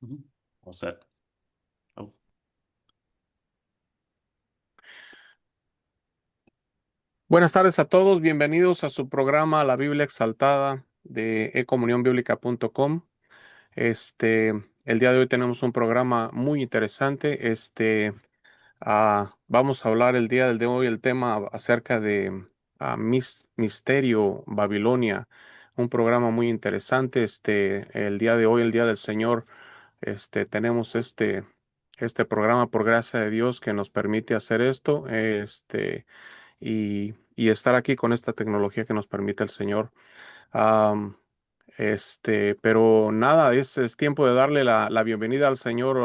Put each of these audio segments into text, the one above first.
Ujú. All set. Oh. Buenas tardes a todos, bienvenidos a su programa La Biblia Exaltada de ecomunionbiblica.com. El día de hoy tenemos un programa muy interesante. Vamos a hablar el día del de hoy el tema acerca de Misterio Babilonia, un programa muy interesante. El día de hoy, el día del Señor, tenemos este programa por gracia de Dios que nos permite hacer esto. Y estar aquí con esta tecnología que nos permite el Señor. Am, pero nada, es tiempo de darle la bienvenida al señor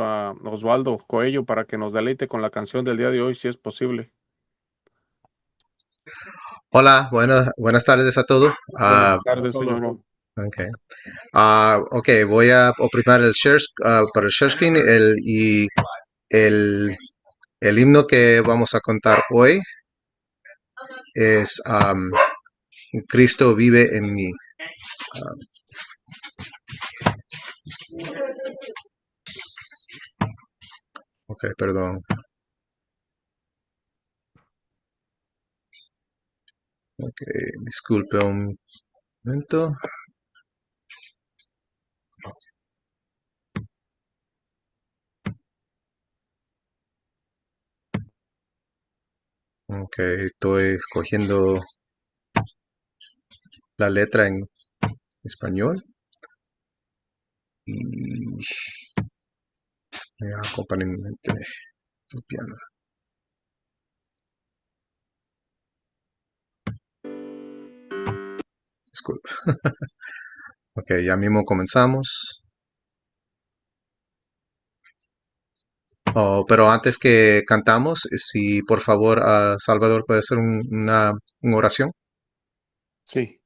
Osvaldo Coello para que nos deleite con la canción del día de hoy, si es posible. Hola, buenas tardes a todos. Buenas tardes, señor. Okay. Ok, voy a oprimir el share, para el share screen el, el himno que vamos a contar hoy es Cristo vive en mí. Ok, perdón. Ok, disculpe un momento. Ok, estoy cogiendo la letra en español y acompañamiento del piano. Disculpe. Ok, ya mismo comenzamos. Oh, pero antes que cantamos, si por favor, Salvador puede hacer una oración. Sí.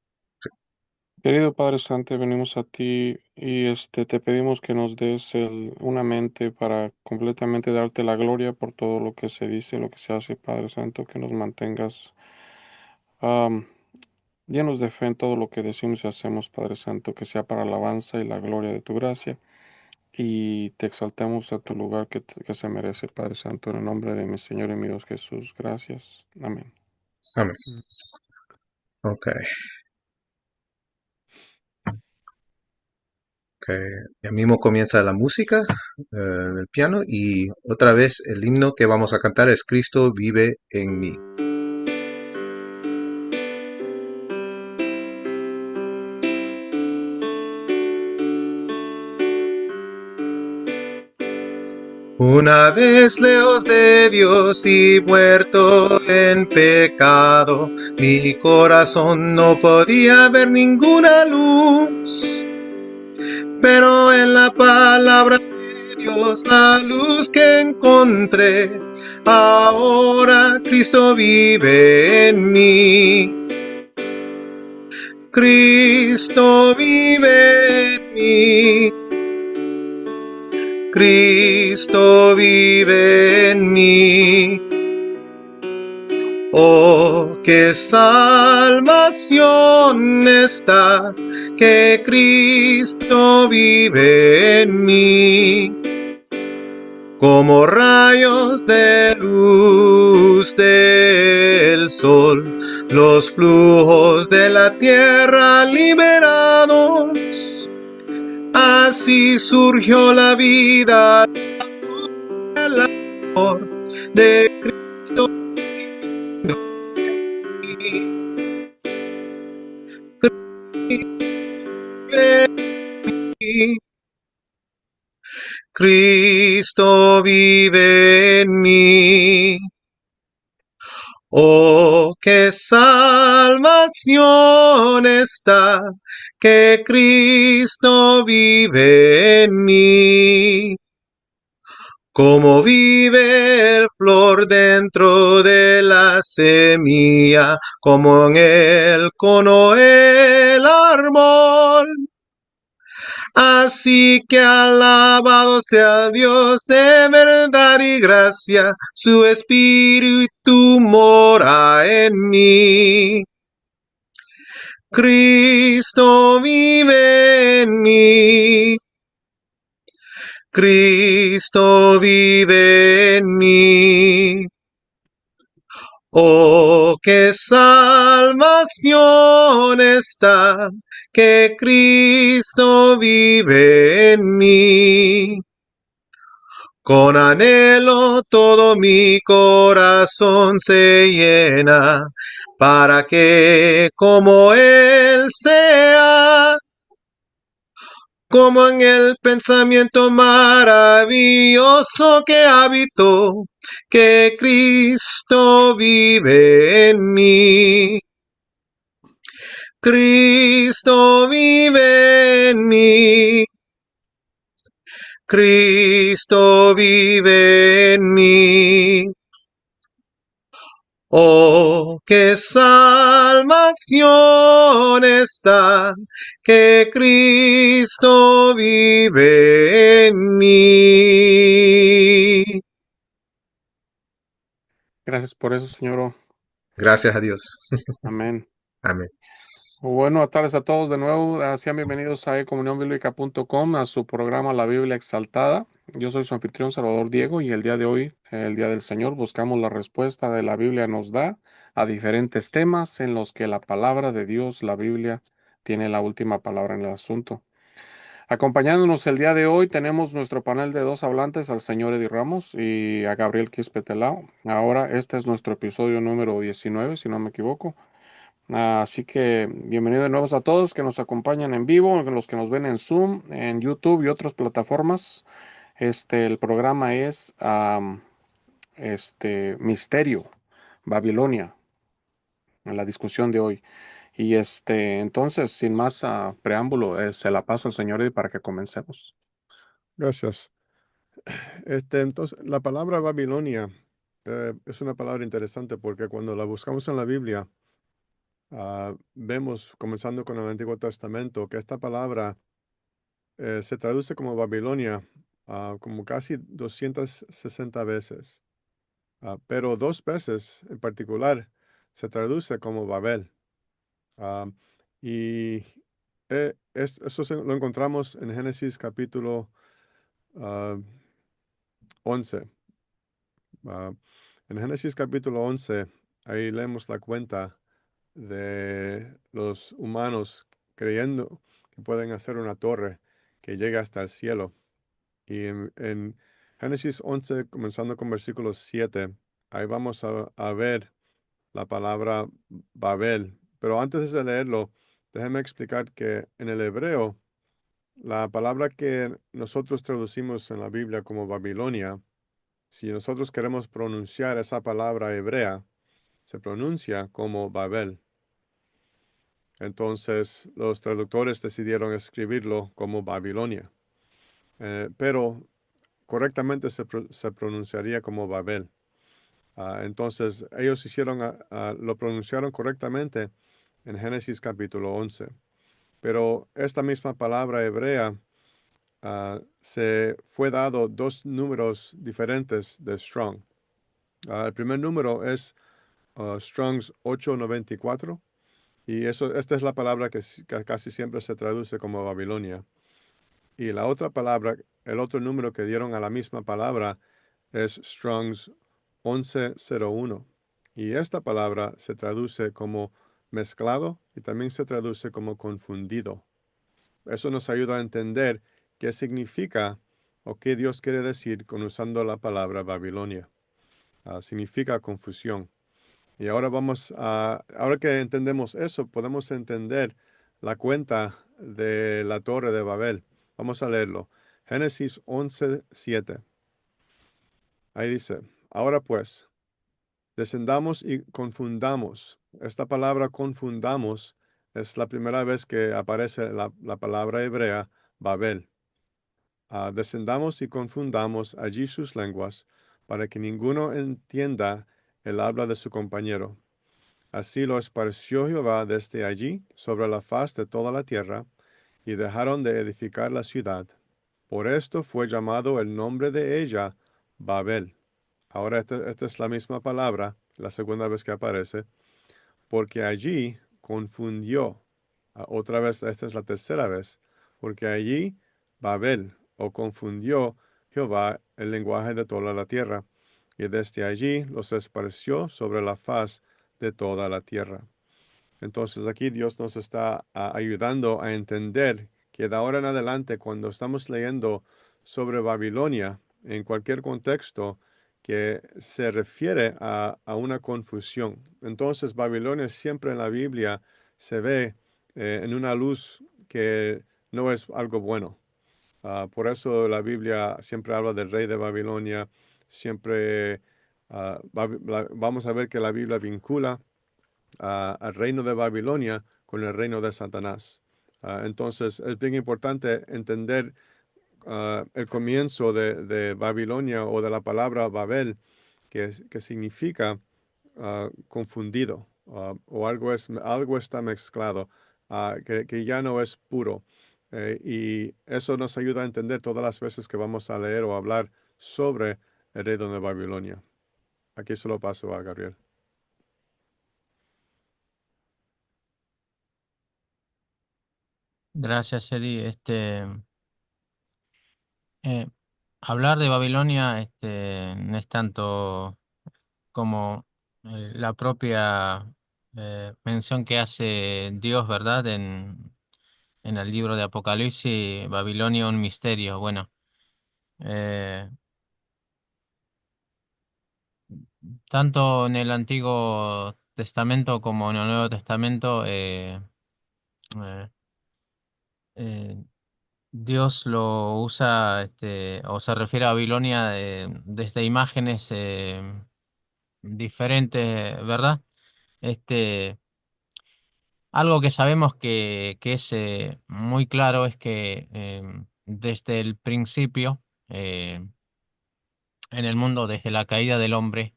Querido Padre Santo, venimos a ti y te pedimos que nos des una mente para completamente darte la gloria por todo lo que se dice, lo que se hace, Padre Santo, que nos mantengas am, llenos de fe en todo lo que decimos y hacemos, Padre Santo, que sea para la alabanza y la gloria de tu gracia. Y te exaltamos a tu lugar que se merece, Padre Santo, en el nombre de mi Señor y mi Dios Jesús. Gracias. Amén. Amén. Mm. Ok, ok. Ya mismo comienza la música del piano y otra vez el himno que vamos a cantar es Cristo vive en mí. Una vez lejos de Dios y muerto en pecado, mi corazón no podía ver ninguna luz. Pero en la palabra de Dios, la luz que encontré, ahora Cristo vive en mí. Cristo vive en mí. Cristo vive en mí. Oh, qué salvación está, que Cristo vive en mí. Como rayos de luz del sol, los flujos de la tierra liberados. Así surgió la vida, el amor de Cristo. Cristo vive en mí. Oh, qué salvación está, que Cristo vive en mí. Como vive el flor dentro de la semilla, como en el cono el árbol. Así que alabado sea Dios de verdad y gracia, su espíritu mora en mí. Cristo vive en mí. Cristo vive en mí. Oh, qué salvación está, que Cristo vive en mí. Con anhelo todo mi corazón se llena, para que como Él sea, como en el pensamiento maravilloso que habitó, que Cristo vive en mí. Cristo vive en mí. Cristo vive en mí. Oh, qué salvación está, que Cristo vive en mí. Gracias por eso, señor. Gracias a Dios. Amén. Amén. Buenas tardes a todos de nuevo. Sean bienvenidos a comunionbiblica.com, a su programa La Biblia Exaltada. Yo soy su anfitrión Salvador Diego y el día de hoy, el Día del Señor, buscamos la respuesta de la Biblia nos da a diferentes temas en los que la palabra de Dios, la Biblia, tiene la última palabra en el asunto. Acompañándonos el día de hoy tenemos nuestro panel de dos hablantes, al señor Eddie Ramos y a Gabriel Quispetelao. Ahora este es nuestro episodio número 19, si no me equivoco. Así que bienvenido de nuevo a todos que nos acompañan en vivo, los que nos ven en Zoom, en YouTube y otras plataformas. El programa es Misterio, Babilonia, en la discusión de hoy. Y entonces, sin más preámbulo, se la paso al señor Eddie para que comencemos. Gracias. Entonces, la palabra Babilonia es una palabra interesante porque cuando la buscamos en la Biblia, vemos, comenzando con el Antiguo Testamento, que esta palabra se traduce como Babilonia como casi 260 veces, pero dos veces en particular se traduce como Babel. Ah, y lo encontramos en Génesis capítulo 11. Ah, en Génesis capítulo 11, ahí leemos la cuenta de los humanos creyendo que pueden hacer una torre que llega hasta el cielo. Y en Génesis 11, comenzando con versículo 7, ahí vamos a ver la palabra Babel. Pero antes de leerlo, déjeme explicar que en el hebreo, la palabra que nosotros traducimos en la Biblia como Babilonia, si nosotros queremos pronunciar esa palabra hebrea, se pronuncia como Babel. Entonces los traductores decidieron escribirlo como Babilonia. Pero correctamente se pronunciaría como Babel. Entonces ellos lo pronunciaron correctamente en Génesis capítulo 11. Pero esta misma palabra hebrea se fue dado dos números diferentes de Strong. El primer número es Strong's 894 y esta es la palabra que casi siempre se traduce como Babilonia. Y la otra palabra, el otro número que dieron a la misma palabra es Strong's 1101. Y esta palabra se traduce como mezclado y también se traduce como confundido. Eso nos ayuda a entender qué significa o qué Dios quiere decir con usando la palabra Babilonia. Significa confusión. Y ahora que entendemos eso, podemos entender la cuenta de la Torre de Babel. Vamos a leerlo. Génesis 11:7. Ahí dice, ahora pues, descendamos y confundamos. Esta palabra confundamos es la primera vez que aparece la palabra hebrea Babel. Descendamos y confundamos allí sus lenguas, para que ninguno entienda el habla de su compañero. Así lo esparció Jehová desde allí sobre la faz de toda la tierra, y dejaron de edificar la ciudad. Por esto fue llamado el nombre de ella Babel. Ahora esta es la misma palabra, la segunda vez que aparece, porque allí confundió. Otra vez, esta es la tercera vez, porque allí Babel o confundió Jehová el lenguaje de toda la tierra, y desde allí los esparció sobre la faz de toda la tierra. Entonces aquí Dios nos está ayudando a entender que de ahora en adelante, cuando estamos leyendo sobre Babilonia, en cualquier contexto que se refiere a una confusión. Entonces Babilonia siempre en la Biblia se ve en una luz que no es algo bueno. Por eso la Biblia siempre habla del rey de Babilonia, siempre vamos a ver que la Biblia vincula al reino de Babilonia con el reino de Satanás. Entonces es bien importante entender el comienzo de Babilonia o de la palabra Babel, que significa confundido o algo está mezclado, que ya no es puro. Y eso nos ayuda a entender todas las veces que vamos a leer o hablar sobre el reino de Babilonia. Aquí se lo paso a Gabriel. Gracias, Eddie. Eh, Hablar de Babilonia, no es tanto como la propia mención que hace Dios, ¿verdad? En el libro de Apocalipsis, Babilonia, un misterio. Bueno, eh, tanto en el Antiguo Testamento como en el Nuevo Testamento, eh, eh, Dios lo usa, o se refiere a Babilonia desde imágenes diferentes, ¿verdad? Este, Algo que sabemos que es muy claro es que desde el principio, en el mundo, desde la caída del hombre,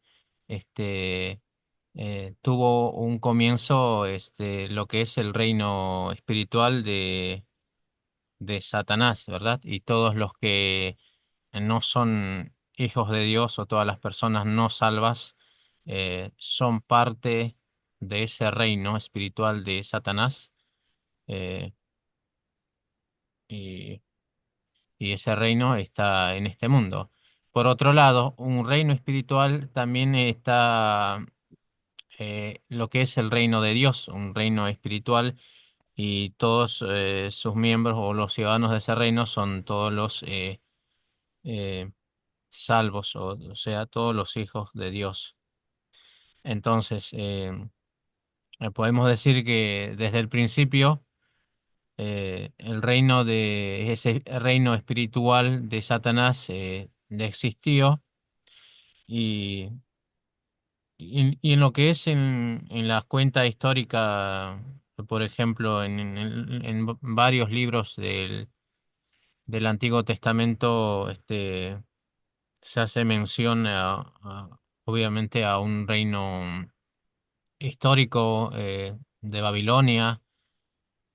tuvo un comienzo, lo que es el reino espiritual de Satanás, ¿verdad? Y todos los que no son hijos de Dios o todas las personas no salvas son parte de ese reino espiritual de Satanás. eh, y, y ese reino está en este mundo. Por otro lado, un reino espiritual también está lo que es el reino de Dios, un reino espiritual, y todos sus miembros o los ciudadanos de ese reino son todos los eh, salvos, o sea, todos los hijos de Dios. Entonces, podemos decir que desde el principio, el reino ese reino espiritual de Satanás existió y, y en lo que es en la cuenta histórica, por ejemplo, en varios libros del Antiguo Testamento, se hace mención obviamente a un reino histórico de Babilonia.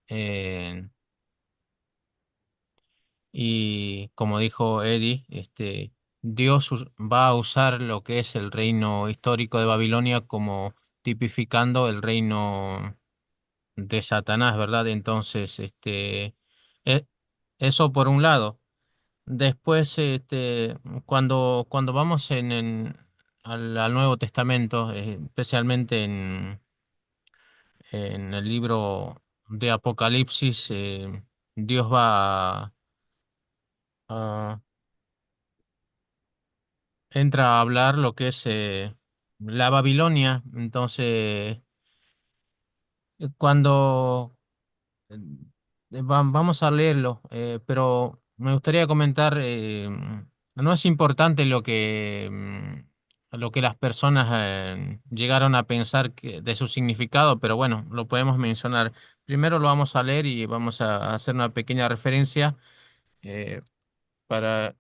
eh, Y como dijo Eddie, Dios va a usar lo que es el reino histórico de Babilonia como tipificando el reino de Satanás, ¿verdad? Entonces, e- eso por un lado. Después, cuando vamos al Nuevo Testamento, especialmente en el libro de Apocalipsis, Dios va a entra a hablar lo que es la Babilonia. Entonces, cuando vamos a leerlo, pero me gustaría comentar, no es importante lo que las personas llegaron a pensar de su significado, pero bueno, lo podemos mencionar. Primero lo vamos a leer y vamos a hacer una pequeña referencia para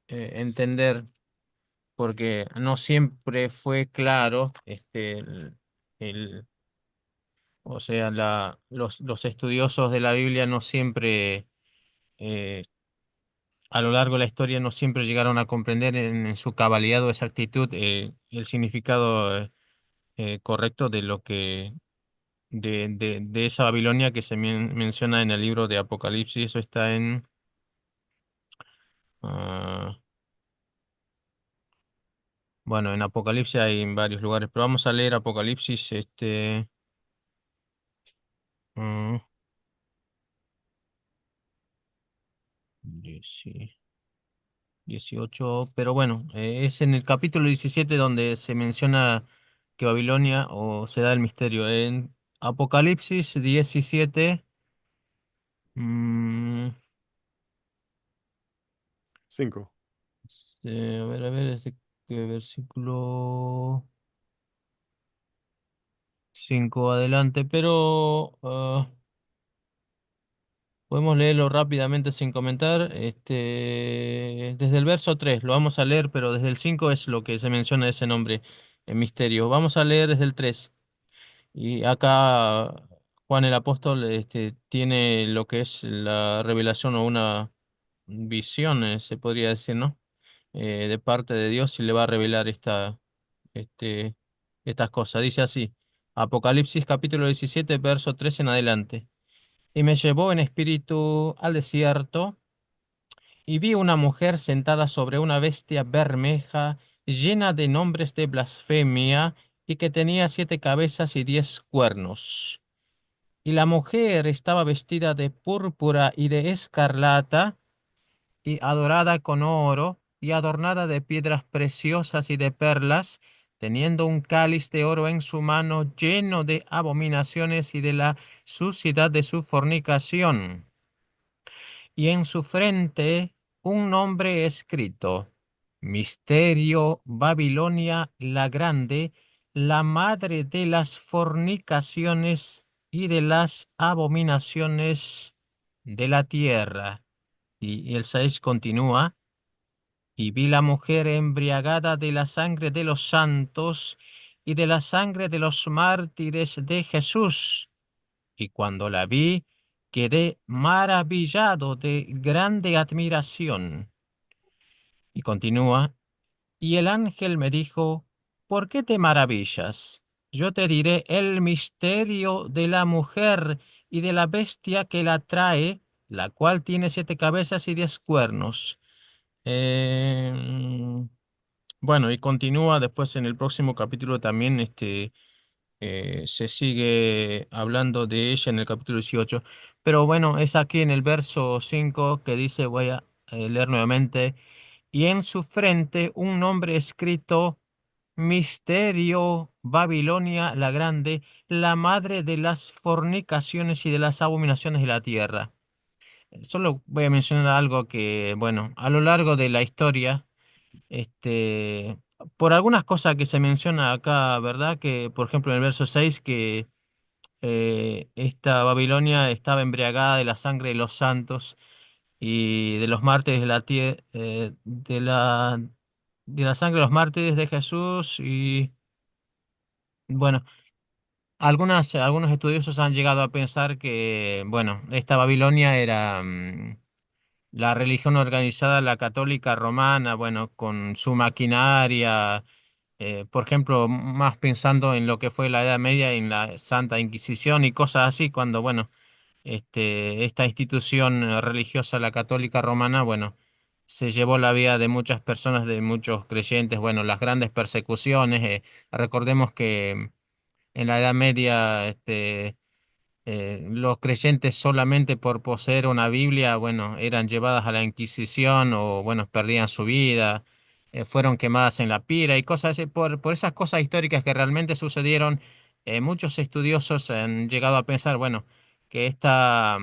entender, porque no siempre fue claro, el- o sea, los estudiosos de la Biblia no siempre, eh, a lo largo de la historia, no siempre llegaron a comprender en su cabalidad o exactitud el significado correcto de lo de esa Babilonia que se menciona en el libro de Apocalipsis. Eso está Ah, bueno, en Apocalipsis hay en varios lugares, pero vamos a leer Apocalipsis, mm, 10 18, pero bueno, es en el capítulo 17 donde se menciona que Babilonia o se da el misterio. En Apocalipsis 17, mm, 5. a ver, ¿desde qué versículo 5 adelante? Pero podemos leerlo rápidamente sin comentar. Desde el verso 3 lo vamos a leer, pero desde el 5 es lo que se menciona ese nombre en misterio. Vamos a leer desde el 3. Y acá Juan el apóstol tiene lo que es la revelación o una visión, se podría decir, ¿no? De parte de Dios y le va a revelar este, estas cosas. Dice así, Apocalipsis capítulo 17 verso 3 en adelante. Y me llevó en espíritu al desierto y vi una mujer sentada sobre una bestia bermeja llena de nombres de blasfemia y que tenía 7 cabezas y 10 cuernos. Y la mujer estaba vestida de púrpura y de escarlata, y adorada con oro, y adornada de piedras preciosas y de perlas, teniendo un cáliz de oro en su mano lleno de abominaciones y de la suciedad de su fornicación. Y en su frente un nombre escrito: Misterio Babilonia la Grande, la madre de las fornicaciones y de las abominaciones de la tierra. Y el 6 continúa, y vi la mujer embriagada de la sangre de los santos y de la sangre de los mártires de Jesús. Y cuando la vi, quedé maravillado de grande admiración. Y continúa, y el ángel me dijo: ¿por qué te maravillas? Yo te diré el misterio de la mujer y de la bestia que la trae, la cual tiene 7 cabezas y 10 cuernos. Eh, bueno, y continúa después en el próximo capítulo también, se sigue hablando de ella en el capítulo 18. Pero bueno, es aquí en el verso 5 que dice, voy a leer nuevamente, y en su frente un nombre escrito: Misterio Babilonia la Grande, la madre de las fornicaciones y de las abominaciones de la tierra. Solo voy a mencionar algo que, bueno, a lo largo de la historia, este, por algunas cosas que se menciona acá, ¿verdad? Que, por ejemplo, en el verso 6 que esta Babilonia estaba embriagada de la sangre de los santos y de los mártires de la tierra, de la sangre de los mártires de Jesús. Y bueno, algunos estudiosos han llegado a pensar que, bueno, esta Babilonia era la religión organizada, la católica romana, bueno, con su maquinaria. Por ejemplo, más pensando en lo que fue la Edad Media, en la Santa Inquisición y cosas así, cuando, bueno, esta institución religiosa, la católica romana, bueno, se llevó la vida de muchas personas, de muchos creyentes, bueno, las grandes persecuciones. Recordemos que en la Edad Media, los creyentes solamente por poseer una Biblia, bueno, eran llevadas a la Inquisición o, bueno, perdían su vida, fueron quemadas en la pira y cosas así. Por esas cosas históricas que realmente sucedieron, muchos estudiosos han llegado a pensar, bueno, que esta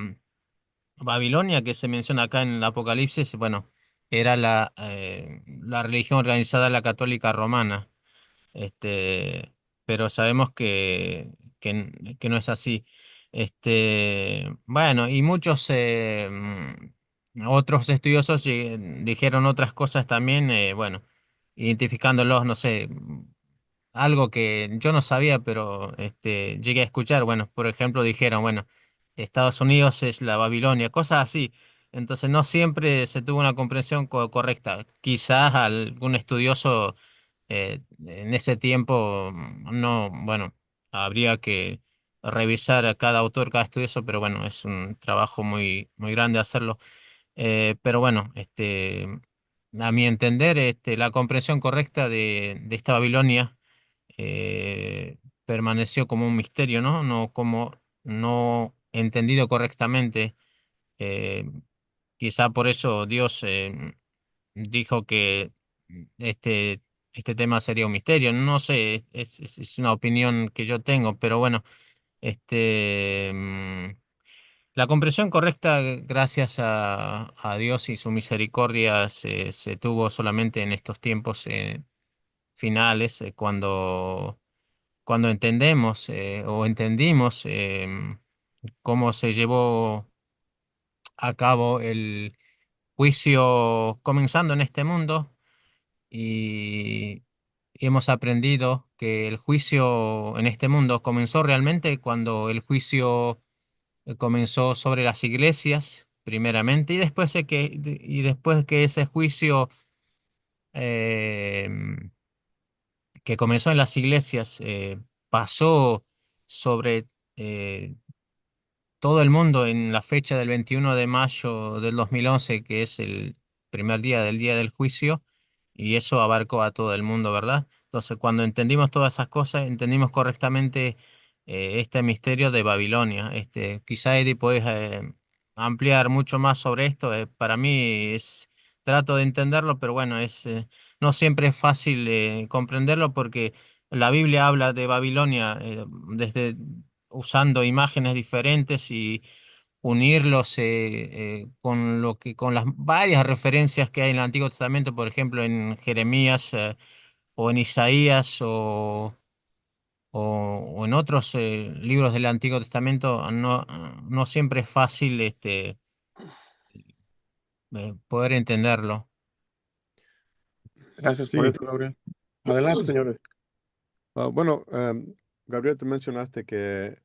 Babilonia que se menciona acá en el Apocalipsis, bueno, era la religión organizada, la católica romana. Este, pero sabemos que no es así. Bueno, y muchos otros estudiosos dijeron otras cosas también, bueno, identificándolos, no sé, algo que yo no sabía, pero llegué a escuchar. Bueno, por ejemplo, dijeron, bueno, Estados Unidos es la Babilonia, cosas así. Entonces no siempre se tuvo una comprensión correcta. Quizás algún estudioso en ese tiempo no, bueno, habría que revisar a cada autor, cada estudioso, pero bueno, es un trabajo muy, muy grande hacerlo. Pero bueno, a mi entender, la comprensión correcta de esta Babilonia permaneció como un misterio, ¿no? No como no entendido correctamente. Eh, Quizá por eso Dios dijo que este, este tema sería un misterio. No sé, es una opinión que yo tengo, pero bueno, este, mm, la comprensión correcta, gracias a Dios y su misericordia, se tuvo solamente en estos tiempos finales, cuando entendemos o entendimos cómo se llevó a cabo el juicio comenzando en este mundo y, y hemos aprendido que el juicio en este mundo comenzó realmente cuando el juicio comenzó sobre las iglesias, primeramente, y después que ese juicio eh, que comenzó en las iglesias pasó sobre eh, todo el mundo en la fecha del 21 de mayo del 2011, que es el primer día del juicio, y eso abarcó a todo el mundo, ¿verdad? Entonces, cuando entendimos todas esas cosas, entendimos correctamente este misterio de Babilonia. Quizá Eddie puedes ampliar mucho más sobre esto. Para mí trato de entenderlo, pero bueno, no siempre es fácil comprenderlo porque la Biblia habla de Babilonia desde usando imágenes diferentes y unirlos con las varias referencias que hay en el Antiguo Testamento, por ejemplo, en Jeremías o en Isaías o en otros libros del Antiguo Testamento, no siempre es fácil poder entenderlo. Gracias por Sí. eso, Gabriel. Adelante, señores. Bueno, Gabriel, tú mencionaste que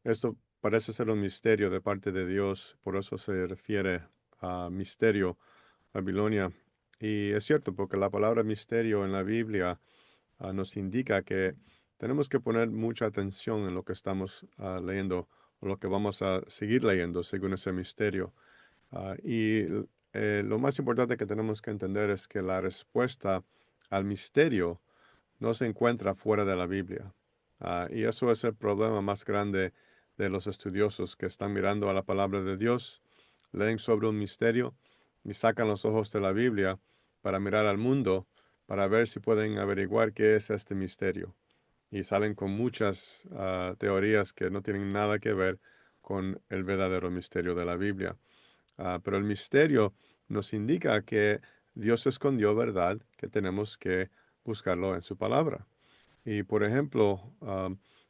esto parece ser un misterio de parte de Dios, por eso se refiere a misterio, Babilonia. Y es cierto, porque la palabra misterio en la Biblia nos indica que tenemos que poner mucha atención en lo que estamos leyendo o lo que vamos a seguir leyendo según ese misterio. Lo más importante que tenemos que entender es que la respuesta al misterio no se encuentra fuera de la Biblia. Y eso es el problema más grande de los estudiosos que están mirando a la palabra de Dios, leen sobre un misterio y sacan los ojos de la Biblia para mirar al mundo, para ver si pueden averiguar qué es este misterio. Y salen con muchas teorías que no tienen nada que ver con el verdadero misterio de la Biblia. Pero el misterio nos indica que Dios escondió verdad, que tenemos que buscarlo en su palabra. Y por ejemplo,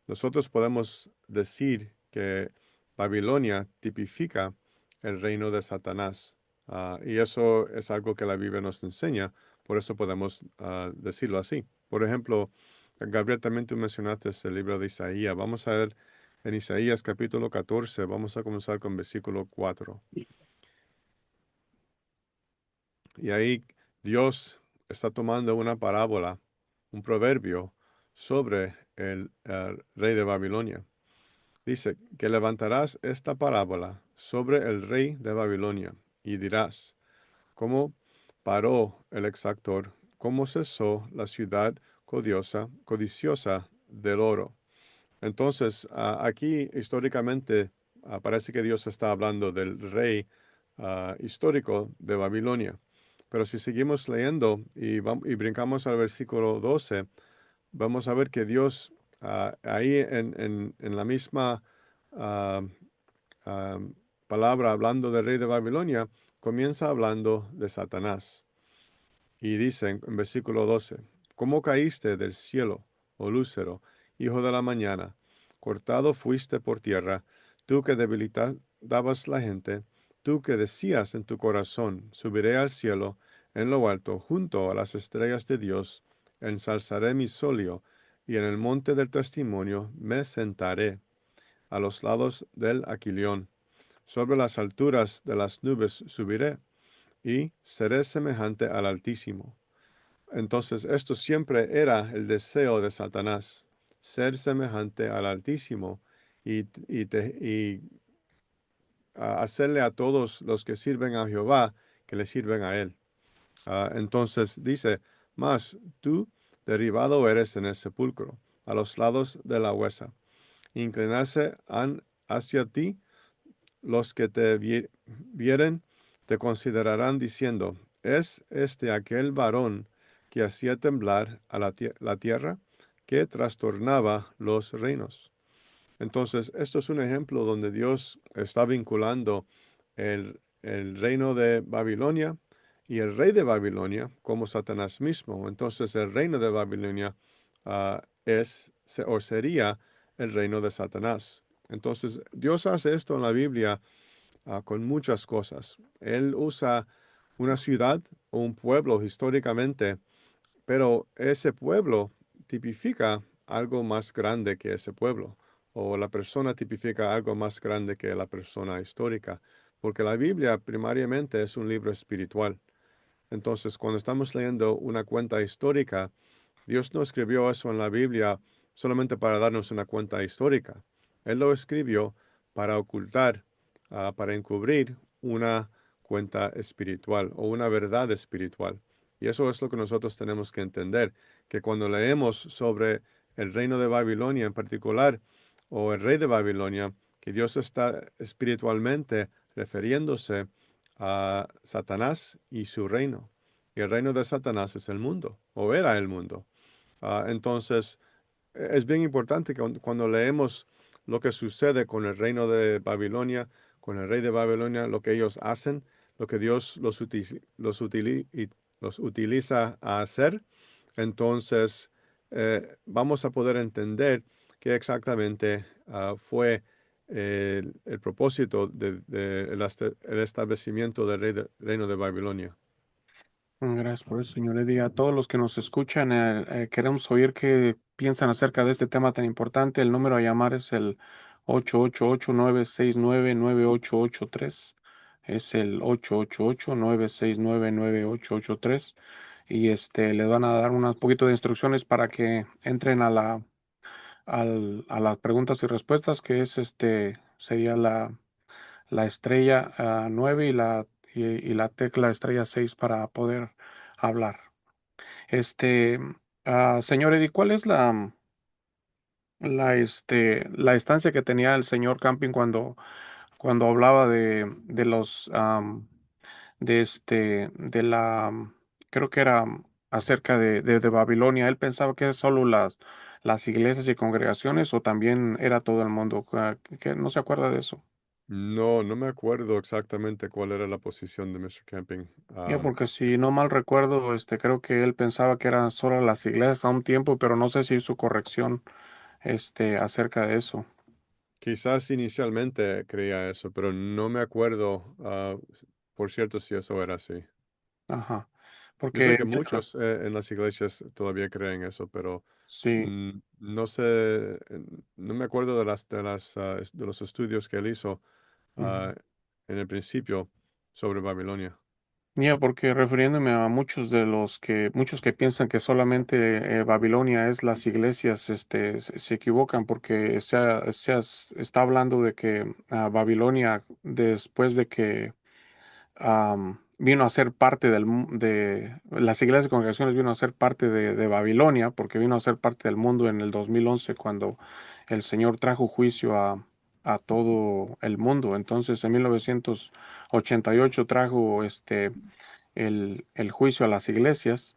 nosotros podemos decir que Babilonia tipifica el reino de Satanás. Y eso es algo que la Biblia nos enseña, por eso podemos decirlo así. Por ejemplo, Gabriel, también tú mencionaste el libro de Isaías. Vamos a ver en Isaías capítulo 14, vamos a comenzar con versículo 4. Y ahí Dios está tomando una parábola, un proverbio sobre el rey de Babilonia. Dice que levantarás esta parábola sobre el rey de Babilonia y dirás, ¿cómo paró el exactor? ¿Cómo cesó la ciudad codiciosa del oro? Entonces, aquí históricamente parece que Dios está hablando del rey histórico de Babilonia. Pero si seguimos leyendo y brincamos al versículo 12, vamos a ver que Dios ahí en la misma ah, ah, palabra hablando del rey de Babilonia, comienza hablando de Satanás. Y dice en versículo 12, ¿cómo caíste del cielo, oh Lúcero, hijo de la mañana? Cortado fuiste por tierra, tú que debilitabas la gente, tú que decías en tu corazón, subiré al cielo, en lo alto, junto a las estrellas de Dios, ensalzaré mi solio, y en el monte del testimonio me sentaré, a los lados del Aquilión. Sobre las alturas de las nubes subiré, y seré semejante al Altísimo. Entonces, esto siempre era el deseo de Satanás, ser semejante al Altísimo y hacerle a todos los que sirven a Jehová que le sirven a Él. Entonces dice, mas tú derribado eres en el sepulcro, a los lados de la huesa. Inclinase han hacia ti los que te vieren, te considerarán diciendo, ¿es este aquel varón que hacía temblar a la tierra, que trastornaba los reinos? Entonces, esto es un ejemplo donde Dios está vinculando el reino de Babilonia y el rey de Babilonia como Satanás mismo. Entonces, el reino de Babilonia o sería el reino de Satanás. Entonces, Dios hace esto en la Biblia con muchas cosas. Él usa una ciudad o un pueblo históricamente, pero ese pueblo tipifica algo más grande que ese pueblo, o la persona tipifica algo más grande que la persona histórica, porque la Biblia primariamente es un libro espiritual. Entonces, cuando estamos leyendo una cuenta histórica, Dios no escribió eso en la Biblia solamente para darnos una cuenta histórica. Él lo escribió para ocultar, para encubrir una cuenta espiritual o una verdad espiritual. Y eso es lo que nosotros tenemos que entender, que cuando leemos sobre el reino de Babilonia en particular, o el rey de Babilonia, que Dios está espiritualmente refiriéndose a Satanás y su reino. Y el reino de Satanás es el mundo, o era el mundo. Entonces, es bien importante que cuando leemos lo que sucede con el reino de Babilonia, con el rey de Babilonia, lo que ellos hacen, lo que Dios los utiliza a hacer, entonces vamos a poder entender qué exactamente fue el propósito el establecimiento del reino de Babilonia. Gracias por eso, señor Eddie. A todos los que nos escuchan, queremos oír qué piensan acerca de este tema tan importante. El número a llamar es el 888-969-9883. Es el 888-969-9883. Y les van a dar un poquito de instrucciones para que entren a las preguntas y respuestas, que es sería la estrella 9 y la tecla estrella 6 para poder hablar. Este, Señor Eddie, ¿cuál es la estancia que tenía el señor Camping cuando hablaba de los, de creo que era acerca de Babilonia? Él pensaba que solo las iglesias y congregaciones, o también era todo el mundo. Que no se acuerda de eso. No, no me acuerdo exactamente cuál era la posición de Mr. Camping. Ya, porque si no mal recuerdo, creo que él pensaba que eran solo las iglesias a un tiempo, pero no sé si hizo corrección, acerca de eso. Quizás inicialmente creía eso, pero no me acuerdo, por cierto, si eso era así. Ajá. Yo sé Porque, que muchos en las iglesias todavía creen eso, pero sí. no sé, no me acuerdo de los estudios que él hizo Ujú. ah, en el principio sobre Babilonia. Ya, porque refiriéndome a muchos que piensan que solamente Babilonia es las iglesias, se equivocan, porque está hablando de que Babilonia, después de que vino a ser parte de las iglesias y congregaciones, vino a ser parte de Babilonia, porque vino a ser parte del mundo en el 2011, cuando el Señor trajo juicio a todo el mundo. Entonces, en 1988 trajo el juicio a las iglesias,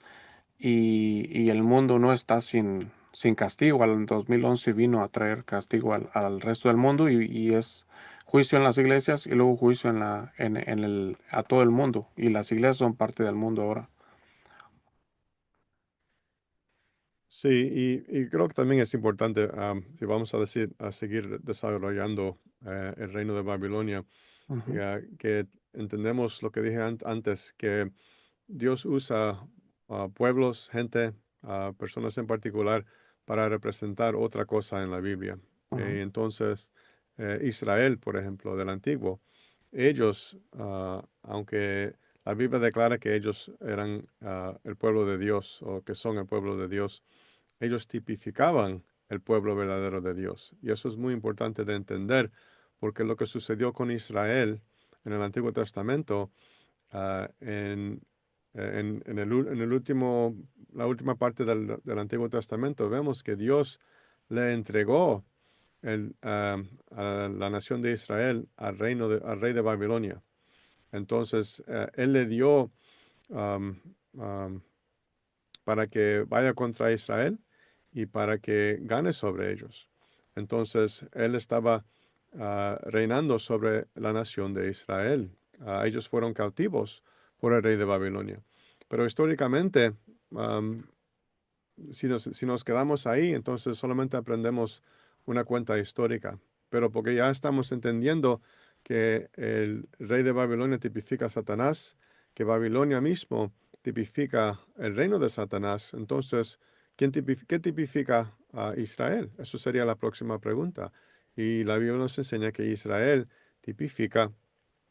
y el mundo no está sin castigo. Al 2011 vino a traer castigo al resto del mundo, y es juicio en las iglesias y luego juicio a todo el mundo. Y las iglesias son parte del mundo ahora. Sí, y creo que también es importante, si vamos a seguir desarrollando el reino de Babilonia, Ujú, que entendemos lo que dije antes, que Dios usa pueblos, gente, personas en particular para representar otra cosa en la Biblia. ujú, Entonces, Israel, por ejemplo, del Antiguo, ellos, aunque la Biblia declara que ellos eran el pueblo de Dios o que son el pueblo de Dios, ellos tipificaban el pueblo verdadero de Dios. Y eso es muy importante de entender, porque lo que sucedió con Israel en el Antiguo Testamento, en la última parte del Antiguo Testamento, vemos que Dios le entregó a la nación de Israel al rey de Babilonia. Entonces, él le dio um, um, para que vaya contra Israel y para que gane sobre ellos. Entonces, él estaba reinando sobre la nación de Israel. Ellos fueron cautivos por el rey de Babilonia. Pero históricamente, um, si nos quedamos ahí, entonces solamente aprendemos una cuenta histórica. Pero porque ya estamos entendiendo que el rey de Babilonia tipifica a Satanás, que Babilonia mismo tipifica el reino de Satanás, entonces, ¿qué tipifica a Israel? Eso sería la próxima pregunta. Y la Biblia nos enseña que Israel tipifica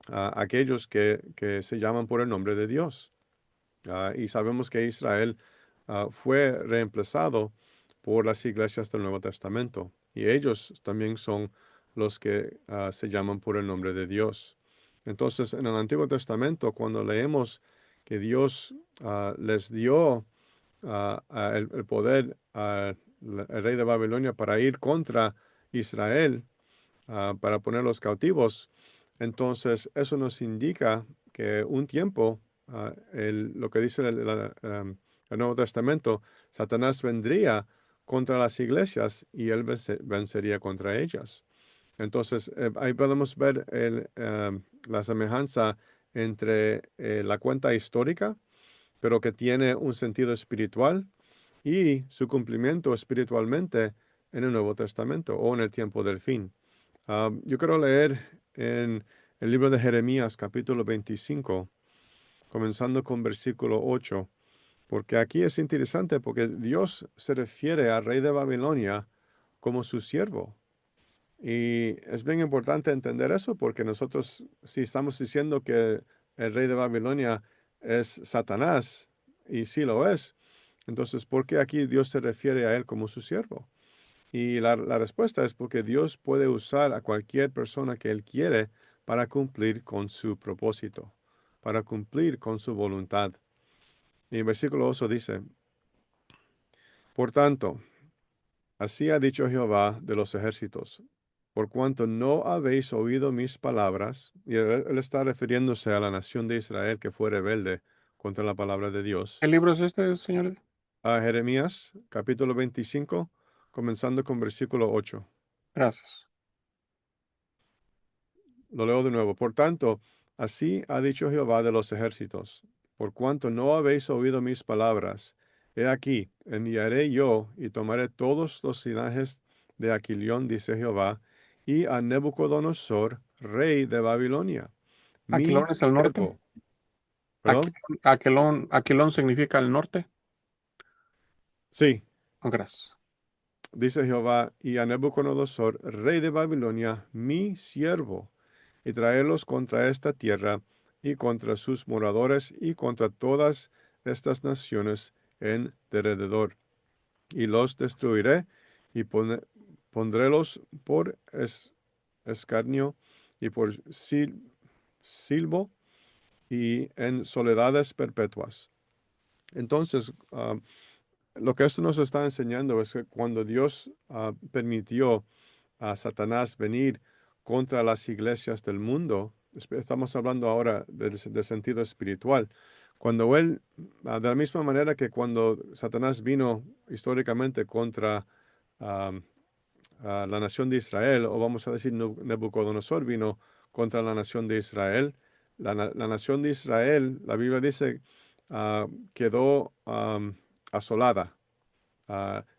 a aquellos que se llaman por el nombre de Dios. Y sabemos que Israel fue reemplazado por las iglesias del Nuevo Testamento. Y ellos también son los que se llaman por el nombre de Dios. Entonces, en el Antiguo Testamento, cuando leemos que Dios les dio el poder al rey de Babilonia para ir contra Israel, para ponerlos cautivos, entonces eso nos indica que un tiempo, lo que dice el Nuevo Testamento, Satanás vendría contra las iglesias y él vencería contra ellas. Entonces, ahí podemos ver la semejanza entre la cuenta histórica, pero que tiene un sentido espiritual, y su cumplimiento espiritualmente en el Nuevo Testamento o en el tiempo del fin. Yo quiero leer en el libro de Jeremías, capítulo 25, comenzando con versículo 8, porque aquí es interesante porque Dios se refiere al rey de Babilonia como su siervo. Y es bien importante entender eso porque nosotros, si estamos diciendo que el rey de Babilonia es Satanás, y sí lo es, entonces, ¿por qué aquí Dios se refiere a él como su siervo? Y la respuesta es porque Dios puede usar a cualquier persona que Él quiere para cumplir con su propósito, para cumplir con su voluntad. Y el versículo 8 dice, por tanto, así ha dicho Jehová de los ejércitos, por cuanto no habéis oído mis palabras, y él está refiriéndose a la nación de Israel que fue rebelde contra la palabra de Dios. ¿Qué libro es este, señor? A Jeremías, capítulo 25, comenzando con versículo 8. Gracias. Lo leo de nuevo. Por tanto, así ha dicho Jehová de los ejércitos, por cuanto no habéis oído mis palabras, he aquí, enviaré yo y tomaré todos los linajes de Aquilión, dice Jehová, y a Nabucodonosor, rey de Babilonia, mi Aquilón es el norte. siervo. ¿Perdón? Aquilón significa el norte. Sí, Oh, gracias. dice Jehová, y a Nabucodonosor, rey de Babilonia, mi siervo, y traerlos contra esta tierra y contra sus moradores y contra todas estas naciones en derredor. Y los destruiré y pondrélos por escarnio y por silbo y en soledades perpetuas. Entonces, lo que esto nos está enseñando es que cuando Dios permitió a Satanás venir contra las iglesias del mundo, estamos hablando ahora del sentido espiritual, cuando él, de la misma manera que cuando Satanás vino históricamente contra a la nación de Israel, o vamos a decir Nabucodonosor vino contra la nación de Israel, la nación de Israel, la Biblia dice, quedó asolada.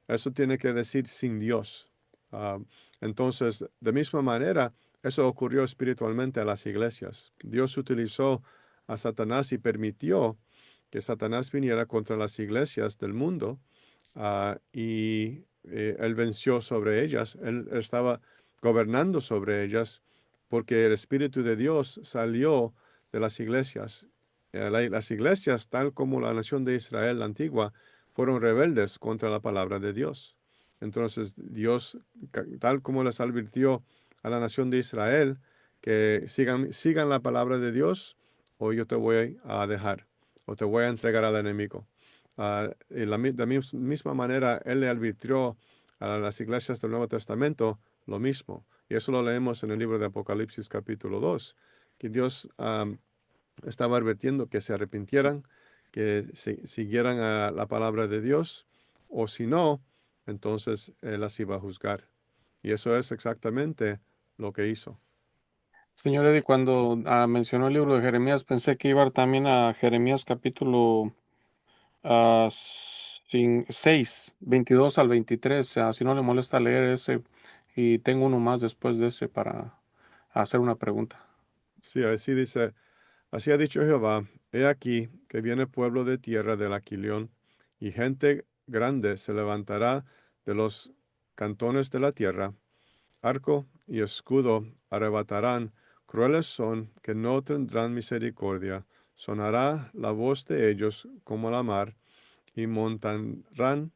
Eso tiene que decir sin Dios. Ah, entonces, de misma manera, eso ocurrió espiritualmente a las iglesias. Dios utilizó a Satanás y permitió que Satanás viniera contra las iglesias del mundo, y él venció sobre ellas. Él estaba gobernando sobre ellas porque el Espíritu de Dios salió de las iglesias. Las iglesias, tal como la nación de Israel la antigua, fueron rebeldes contra la palabra de Dios. Entonces Dios, tal como les advirtió a la nación de Israel, que sigan la palabra de Dios o yo te voy a dejar. o te voy a entregar al enemigo. Y misma manera, Él le advirtió a las iglesias del Nuevo Testamento lo mismo. Y eso lo leemos en el libro de Apocalipsis capítulo 2, que Dios estaba advirtiendo que se arrepintieran, que siguieran a la palabra de Dios, o si no, entonces Él las iba a juzgar. Y eso es exactamente lo que hizo. Señor Eddie, cuando mencionó el libro de Jeremías, pensé que iba también a Jeremías capítulo 6, 22 al 23. Si no le molesta leer ese, y tengo uno más después de ese para hacer una pregunta. Sí, así dice, así ha dicho Jehová, he aquí que viene pueblo de tierra del Aquilión, y gente grande se levantará de los cantones de la tierra, arco y escudo arrebatarán, crueles son que no tendrán misericordia, sonará la voz de ellos como la mar, y montarán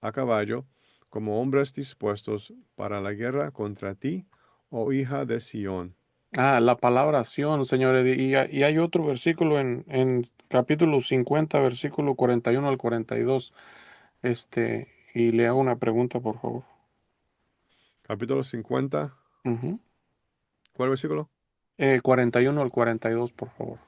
a caballo como hombres dispuestos para la guerra contra ti, oh hija de Sión. La palabra Sión, señor Eddie, y hay otro versículo en capítulo 50, versículo 41 al 42. Y le hago una pregunta, por favor. Capítulo 50, Ujú. ¿cuál versículo? 41 al 42, por favor.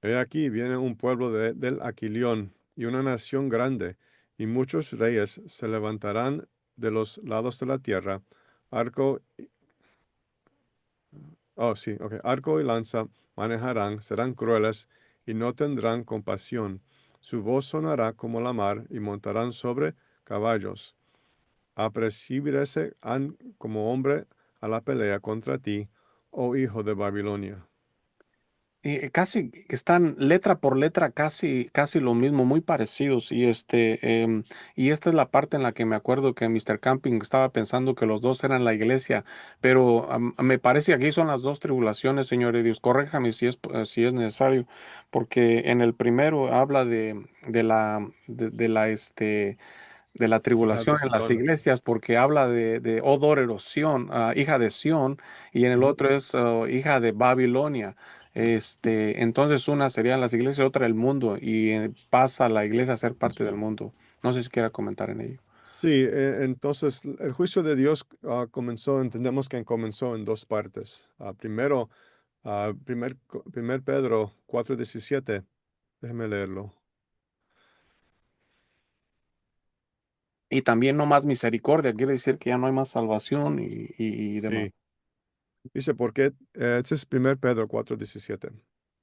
He aquí viene un pueblo del Aquilión y una nación grande, y muchos reyes se levantarán de los lados de la tierra, arco, oh sí, ok, arco y lanza manejarán, serán crueles y no tendrán compasión. Su voz sonará como la mar y montarán sobre caballos. Apercibirse han como hombre a la pelea contra ti, oh hijo de Babilonia. Y casi están letra por letra, casi lo mismo, muy parecidos. Y esta es la parte en la que me acuerdo que Mr. Camping estaba pensando que los dos eran la iglesia, pero me parece que aquí son las dos tribulaciones, señor Dios. Corréjame si es necesario, porque en el primero habla de la Hija tribulación de en las Sión. iglesias, porque habla de Odor Sión, hija de Sión, y en el Ujú. otro es hija de Babilonia. Entonces una serían las iglesias, otra el mundo, y pasa la iglesia a ser parte del mundo. No sé si quiera comentar en ello. Sí, entonces el juicio de Dios comenzó, entendemos que comenzó en dos partes. Primero, primer Pedro 4:17, déjeme leerlo. Y también no más misericordia, quiere decir que ya no hay más salvación y demás. Sí, dice, porque, este es primer Pedro 4:17,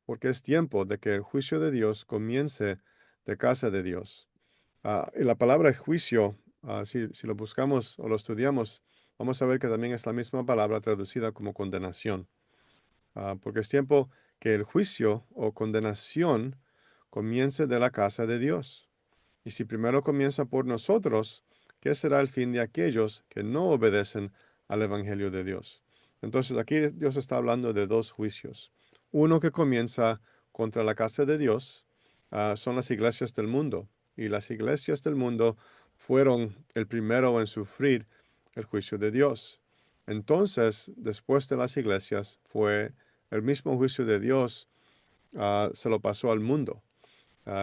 porque es tiempo de que el juicio de Dios comience de casa de Dios. Y la palabra juicio, si lo buscamos o lo estudiamos, vamos a ver que también es la misma palabra traducida como condenación. Porque es tiempo que el juicio o condenación comience de la casa de Dios. Y si primero comienza por nosotros, ¿qué será el fin de aquellos que no obedecen al Evangelio de Dios? Entonces aquí Dios está hablando de dos juicios. Uno que comienza contra la casa de Dios, son las iglesias del mundo. Y las iglesias del mundo fueron el primero en sufrir el juicio de Dios. Entonces, después de las iglesias, fue el mismo juicio de Dios, se lo pasó al mundo.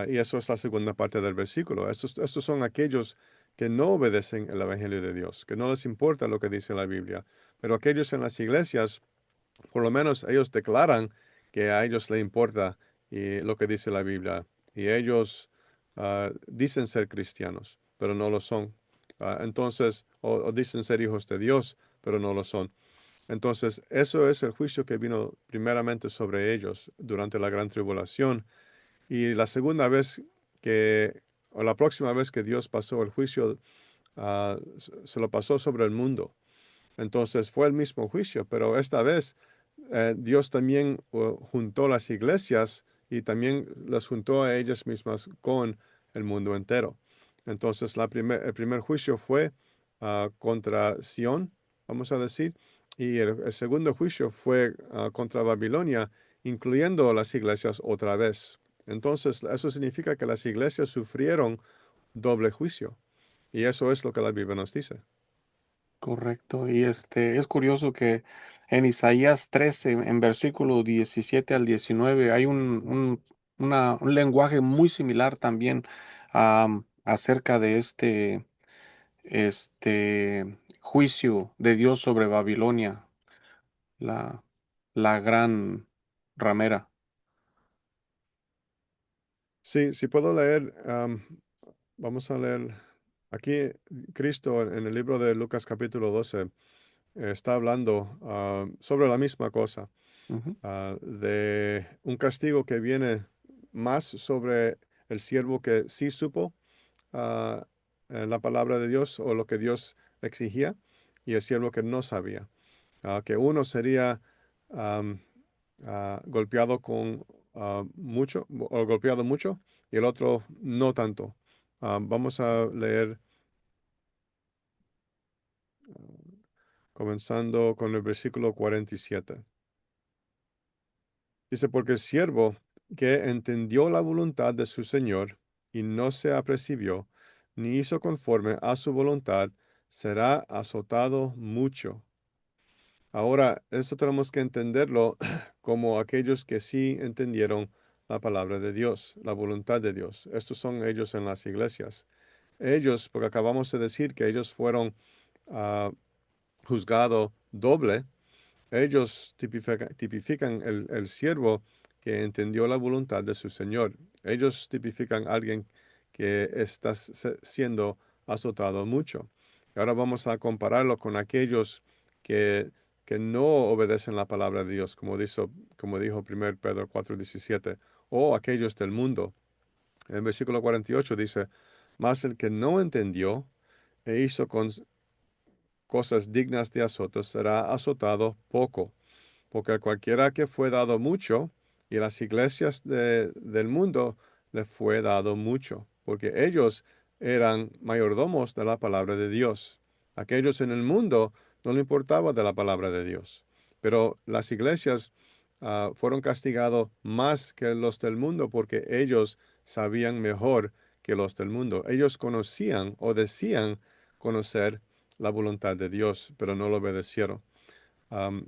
Y eso es la segunda parte del versículo. Estos son aquellos que no obedecen el Evangelio de Dios, que no les importa lo que dice la Biblia. Pero aquellos en las iglesias, por lo menos ellos declaran que a ellos les importa lo que dice la Biblia. Y ellos dicen ser cristianos, pero no lo son. Entonces, o dicen ser hijos de Dios, pero no lo son. Entonces, eso es el juicio que vino primeramente sobre ellos durante la gran tribulación. Y la segunda vez o la próxima vez que Dios pasó el juicio, se lo pasó sobre el mundo. Entonces fue el mismo juicio, pero esta vez Dios también juntó las iglesias y también las juntó a ellas mismas con el mundo entero. Entonces el primer juicio fue contra Sión, vamos a decir, y el segundo juicio fue contra Babilonia, incluyendo las iglesias otra vez. Entonces eso significa que las iglesias sufrieron doble juicio, y eso es lo que la Biblia nos dice. Correcto. Y es curioso que En Isaías 13, en versículo 17 al 19, hay un lenguaje muy similar también acerca de este juicio de Dios sobre Babilonia, la, la gran ramera. Sí, si puedo leer, vamos a leer aquí Cristo en el libro de Lucas capítulo 12 está hablando sobre la misma cosa, Ujú. de un castigo que viene más sobre el siervo que sí supo ah, la palabra de Dios o lo que Dios exigía y el siervo que no sabía. Que uno sería am, golpeado con mucho o golpeado mucho y el otro no tanto. Vamos a leer comenzando con el versículo 47. Dice, porque el siervo que entendió la voluntad de su Señor y no se apercibió, ni hizo conforme a su voluntad, será azotado mucho. Ahora, eso tenemos que entenderlo como aquellos que sí entendieron la palabra de Dios, la voluntad de Dios. Estos son ellos en las iglesias. Ellos, porque acabamos de decir que ellos fueron ah, juzgados doble, ellos tipifican el siervo que entendió la voluntad de su Señor. Ellos tipifican a alguien que está siendo azotado mucho. Ahora vamos a compararlo con aquellos que, que no obedecen la palabra de Dios, como dijo 1 Pedro 4:17, o aquellos del mundo. En el versículo 48 dice, mas el que no entendió e hizo cosas dignas de azoto será azotado poco. Porque a cualquiera que fue dado mucho, y a las iglesias del mundo le fue dado mucho, porque ellos eran mayordomos de la palabra de Dios. Aquellos en el mundo no le importaba de la palabra de Dios, pero las iglesias fueron castigados más que los del mundo porque ellos sabían mejor que los del mundo. Ellos conocían o decían conocer la voluntad de Dios, pero no lo obedecieron. Am,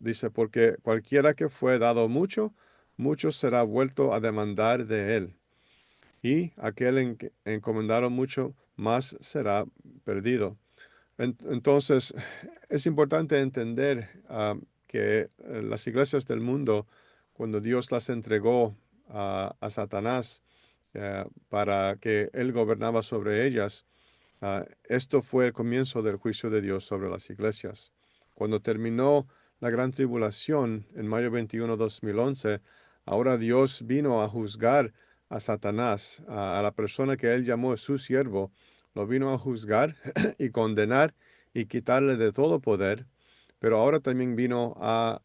Dice, porque cualquiera que fue dado mucho, mucho será vuelto a demandar de él. Y aquel en que encomendaron mucho, más será perdido. Entonces, es importante entender que las iglesias del mundo, cuando Dios las entregó a Satanás para que él gobernaba sobre ellas, esto fue el comienzo del juicio de Dios sobre las iglesias. Cuando terminó la gran tribulación en mayo 21, 2011, ahora Dios vino a juzgar a Satanás, a la persona que él llamó su siervo, lo vino a juzgar y condenar y quitarle de todo poder, pero ahora también vino a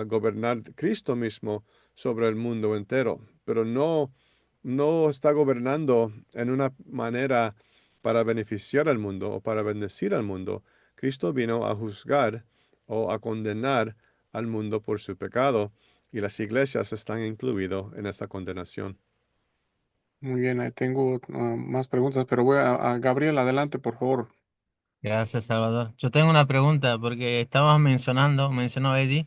gobernar Cristo mismo sobre el mundo entero, pero no está gobernando en una manera para beneficiar al mundo o para bendecir al mundo. Cristo vino a juzgar o a condenar al mundo por su pecado y las iglesias están incluidas en esa condenación. Muy bien, ahí tengo más preguntas, pero voy a Gabriel, adelante, por favor. Gracias, Salvador. Yo tengo una pregunta porque estabas mencionó Eddie,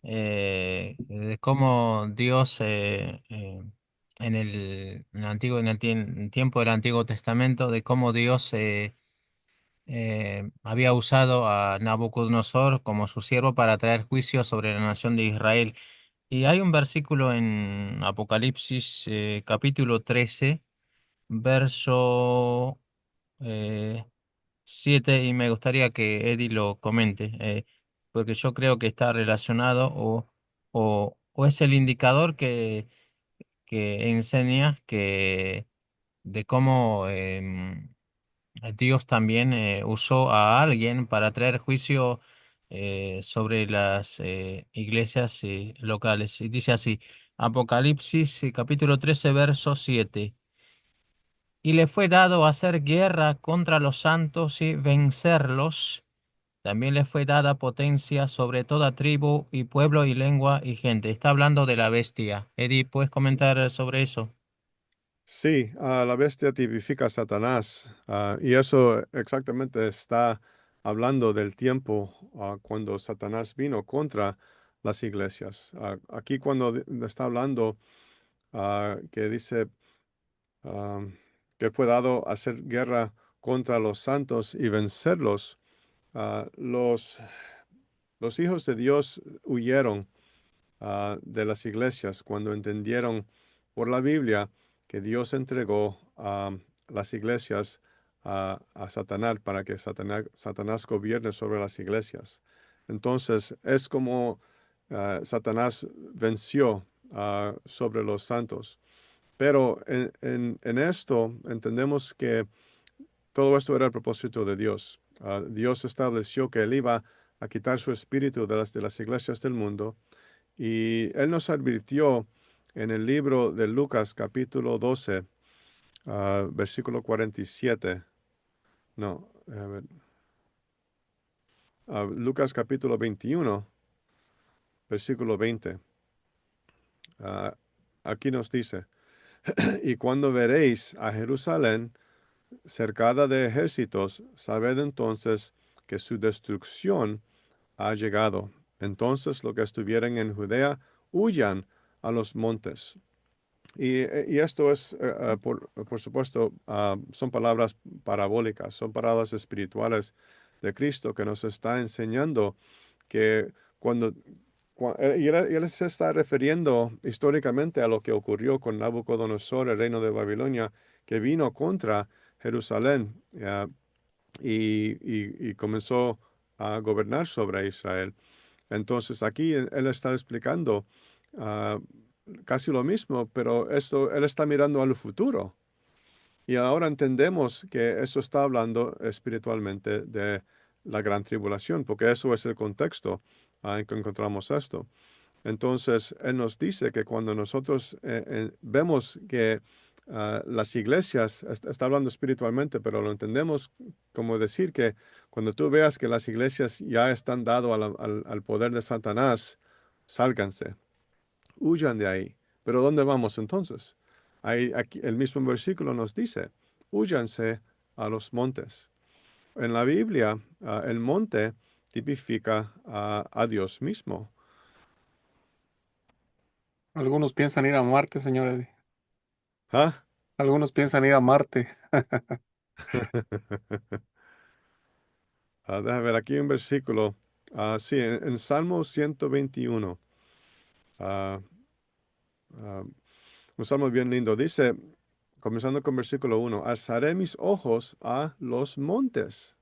de cómo Dios en el antiguo, tiempo del Antiguo Testamento, de cómo Dios había usado a Nabucodonosor como su siervo para traer juicio sobre la nación de Israel. Y hay un versículo en Apocalipsis capítulo 13, verso eh, 7, y me gustaría que Eddie lo comente, porque yo creo que está relacionado o es el indicador que enseña de cómo Dios también usó a alguien para traer juicio sobre las iglesias locales. Y dice así, Apocalipsis capítulo 13 verso 7. Y le fue dado hacer guerra contra los santos y vencerlos. También le fue dada potencia sobre toda tribu y pueblo y lengua y gente. Está hablando de la bestia. Eddie, ¿puedes comentar sobre eso? Sí, la bestia tipifica a Satanás y eso exactamente está hablando del tiempo cuando Satanás vino contra las iglesias. Aquí cuando está hablando que dice ah, que fue dado hacer guerra contra los santos y vencerlos, ah, los, los hijos de Dios huyeron de las iglesias cuando entendieron por la Biblia que Dios entregó a las iglesias a Satanás para que Satanás gobierne sobre las iglesias. Entonces es como Satanás venció sobre los santos. Pero en esto entendemos que todo esto era el propósito de Dios. Dios estableció que Él iba a quitar su espíritu de las iglesias del mundo y Él nos advirtió en el libro de Lucas capítulo 12, versículo 47. No, a ver, Lucas capítulo 21, versículo 20. Ah, aquí nos dice, y cuando veréis a Jerusalén cercada de ejércitos, sabed entonces que su destrucción ha llegado. Entonces los que estuvieren en Judea huyan a los montes. Y esto es, por supuesto, son palabras parabólicas, son palabras espirituales de Cristo que nos está enseñando que cuando, y él se está refiriendo históricamente a lo que ocurrió con Nabucodonosor, el reino de Babilonia, que vino contra Jerusalén y comenzó a gobernar sobre Israel. Entonces aquí él está explicando ah, casi lo mismo, pero esto él está mirando al futuro. Y ahora entendemos que eso está hablando espiritualmente de la gran tribulación, porque eso es el contexto en que encontramos esto. Entonces, Él nos dice que cuando nosotros vemos que las iglesias, está hablando espiritualmente, pero lo entendemos como decir que cuando tú veas que las iglesias ya están dadas al poder de Satanás, sálganse, huyan de ahí. Pero ¿dónde vamos entonces? Ahí, aquí, el mismo versículo nos dice, húyanse a los montes. En la Biblia, el monte tipifica a Dios mismo. Algunos piensan ir a Marte, señor Eddie. ¿Ah? Algunos piensan ir a Marte. Déjame ver, aquí hay un versículo. Sí, en Salmo 121. ah, ah, un salmo bien lindo. Dice, comenzando con versículo 1, alzaré mis ojos a los montes.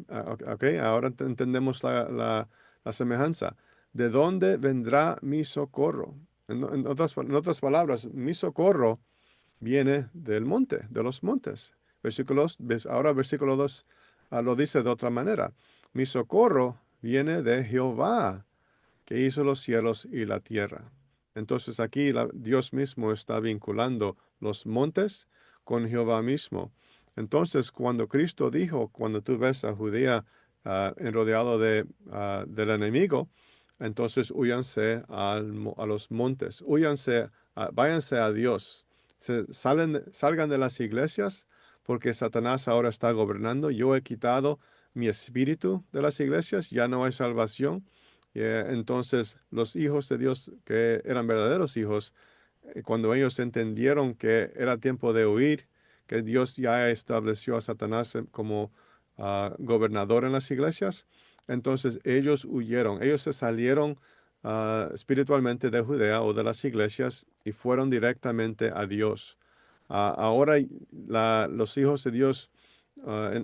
Ok, ahora entendemos la semejanza. ¿De dónde vendrá mi socorro? En otras palabras, mi socorro viene del monte, de los montes. Ahora versículo 2 lo dice de otra manera. Mi socorro viene de Jehová, que hizo los cielos y la tierra. Entonces aquí Dios mismo está vinculando los montes con Jehová mismo. Entonces cuando Cristo dijo, cuando tú ves a Judea rodeado del enemigo, entonces huyanse a los montes, huyanse, váyanse a Dios. Salgan de las iglesias porque Satanás ahora está gobernando. Yo he quitado mi espíritu de las iglesias, ya no hay salvación. Entonces los hijos de Dios que eran verdaderos hijos, cuando ellos entendieron que era tiempo de huir, que Dios ya estableció a Satanás como gobernador en las iglesias, entonces ellos huyeron, ellos se salieron espiritualmente de Judea o de las iglesias y fueron directamente a Dios. Ahora los hijos de Dios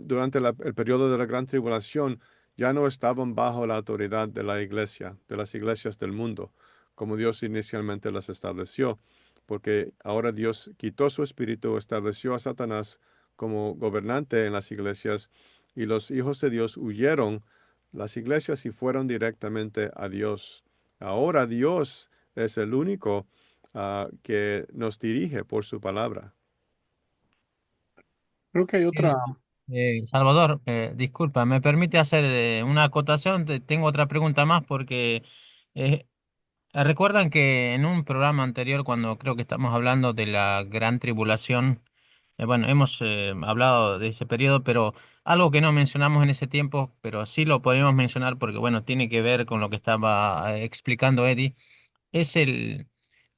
durante el periodo de la gran tribulación ya no estaban bajo la autoridad de la iglesia, de las iglesias del mundo, como Dios inicialmente las estableció, porque ahora Dios quitó su espíritu, estableció a Satanás como gobernante en las iglesias y los hijos de Dios huyeron las iglesias y fueron directamente a Dios. Ahora Dios es el único que nos dirige por su palabra. Creo que hay otra. Salvador, disculpa, ¿me permite hacer una acotación? Tengo otra pregunta más porque eh, recuerdan que en un programa anterior, cuando creo que estamos hablando de la gran tribulación, Bueno, hemos hablado de ese periodo, pero algo que no mencionamos en ese tiempo, pero sí lo podemos mencionar porque, bueno, tiene que ver con lo que estaba explicando Eddie, es el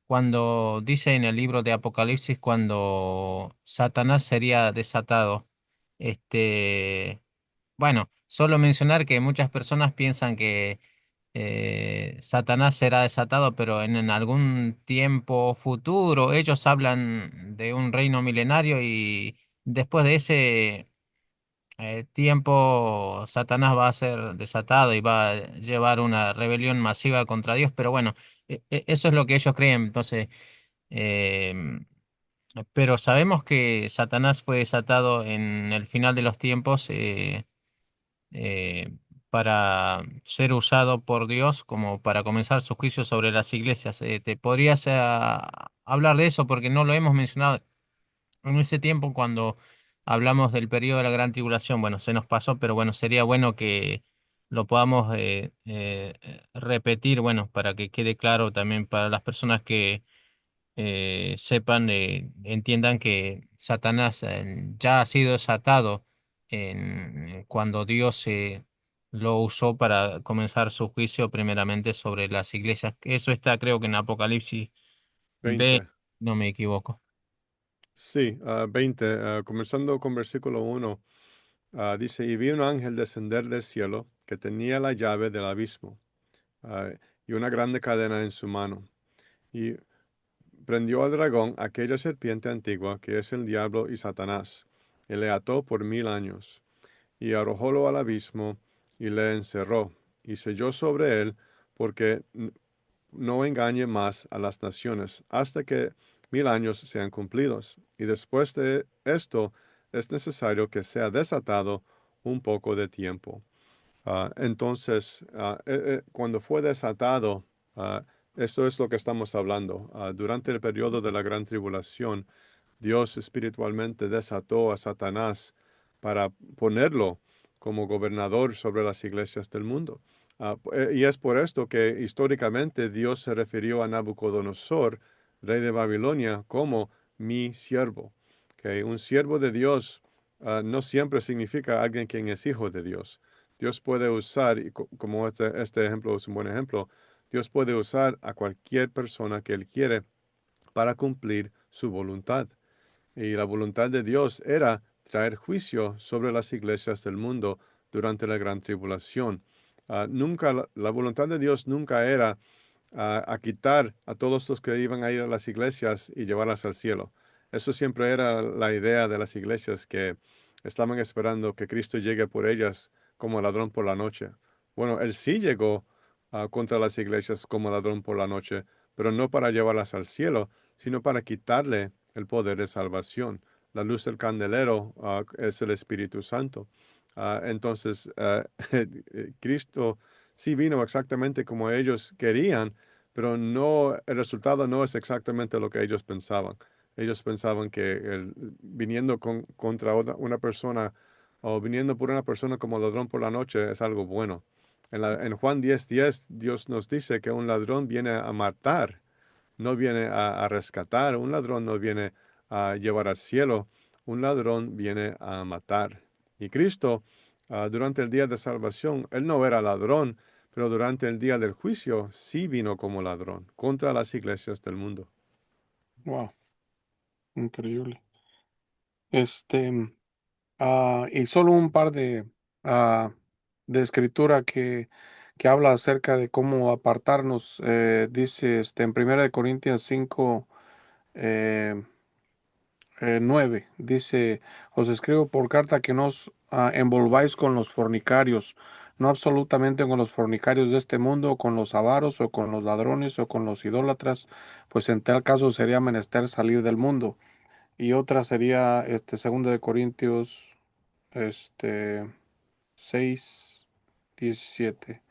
cuando dice en el libro de Apocalipsis cuando Satanás sería desatado. Este, bueno, solo mencionar que muchas personas piensan que Satanás será desatado, pero en algún tiempo futuro ellos hablan de un reino milenario y después de ese tiempo Satanás va a ser desatado y va a llevar una rebelión masiva contra Dios, pero bueno, eso es lo que ellos creen. Entonces, em, pero sabemos que Satanás fue desatado en el final de los tiempos eh, para ser usado por Dios como para comenzar su juicio sobre las iglesias. ¿Te podrías hablar de eso? Porque no lo hemos mencionado en ese tiempo cuando hablamos del periodo de la gran tribulación. Bueno, se nos pasó, pero bueno, sería bueno que lo podamos repetir, bueno, para que quede claro también para las personas que sepan, entiendan que Satanás ya ha sido desatado cuando Dios lo usó para comenzar su juicio primeramente sobre las iglesias. Eso está, creo que en Apocalipsis 20, 20. no me equivoco. Sí, 20, comenzando con versículo 1, dice, y vi un ángel descender del cielo que tenía la llave del abismo ah, y una grande cadena en su mano. Y prendió al dragón, aquella serpiente antigua, que es el diablo y Satanás, y le ató por 1000 años, y arrojólo al abismo, y le encerró, y selló sobre él, porque no engañe más a las naciones, hasta que 1000 años sean cumplidos. Y después de esto es necesario que sea desatado un poco de tiempo. Entonces, cuando fue desatado, ah, esto es lo que estamos hablando. Durante el periodo de la gran tribulación, Dios espiritualmente desató a Satanás para ponerlo como gobernador sobre las iglesias del mundo. Y es por esto que históricamente Dios se refirió a Nabucodonosor, rey de Babilonia, como mi siervo. Que un siervo de Dios no siempre significa alguien quien es hijo de Dios. Dios puede usar, y como este ejemplo es un buen ejemplo, Dios puede usar a cualquier persona que Él quiere para cumplir su voluntad. Y la voluntad de Dios era traer juicio sobre las iglesias del mundo durante la gran tribulación. Nunca, la voluntad de Dios nunca era a quitar a todos los que iban a ir a las iglesias y llevarlas al cielo. Eso siempre era la idea de las iglesias, que estaban esperando que Cristo llegue por ellas como ladrón por la noche. Bueno, Él sí llegó contra las iglesias como ladrón por la noche, pero no para llevarlas al cielo, sino para quitarle el poder de salvación. La luz del candelero es el Espíritu Santo. Entonces, Cristo sí vino exactamente como ellos querían, pero no, el resultado no es exactamente lo que ellos pensaban. Ellos pensaban que viniendo contra una persona o viniendo por una persona como ladrón por la noche es algo bueno. En Juan 10:10, Dios nos dice que un ladrón viene a matar, no viene a rescatar, un ladrón no viene a llevar al cielo, un ladrón viene a matar. Y Cristo, durante el día de salvación, Él no era ladrón, pero durante el día del juicio sí vino como ladrón contra las iglesias del mundo. Wow, increíble. Este, y solo un par ah, de escritura que habla acerca de cómo apartarnos. Dice en 1 Corintios 5, eh, 9, dice, os escribo por carta que no os envolváis con los fornicarios, no absolutamente con los fornicarios de este mundo, o con los avaros, o con los ladrones, o con los idólatras, pues en tal caso sería menester salir del mundo. Y otra sería 2 Corintios este 6:17.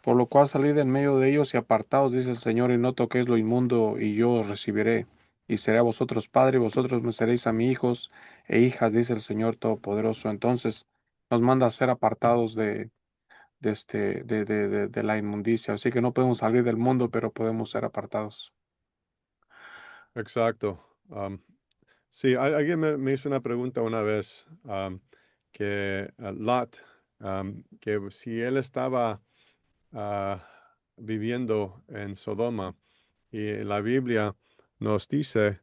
Por lo cual salid en medio de ellos y apartaos, dice el Señor, y no toquéis lo inmundo, y yo os recibiré. Y seré a vosotros padre, y vosotros me seréis a mí hijos e hijas, dice el Señor Todopoderoso. Entonces nos manda a ser apartados de la inmundicia. Así que no podemos salir del mundo, pero podemos ser apartados. Exacto. Sí, alguien me hizo una pregunta una vez, que Lot, que si él estaba ah, viviendo en Sodoma y la Biblia nos dice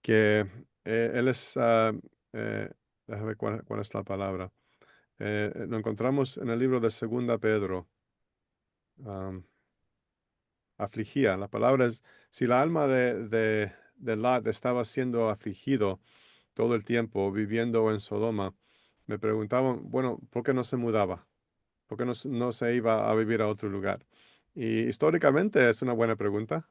que él es, eh, déjame ver cuál es la palabra. Lo encontramos en el libro de Segunda Pedro. am, Afligía. La palabra es, si la alma de Lot estaba siendo afligido todo el tiempo, viviendo en Sodoma, me preguntaban, bueno, ¿por qué no se mudaba? ¿Por qué no se iba a vivir a otro lugar? Y históricamente es una buena pregunta,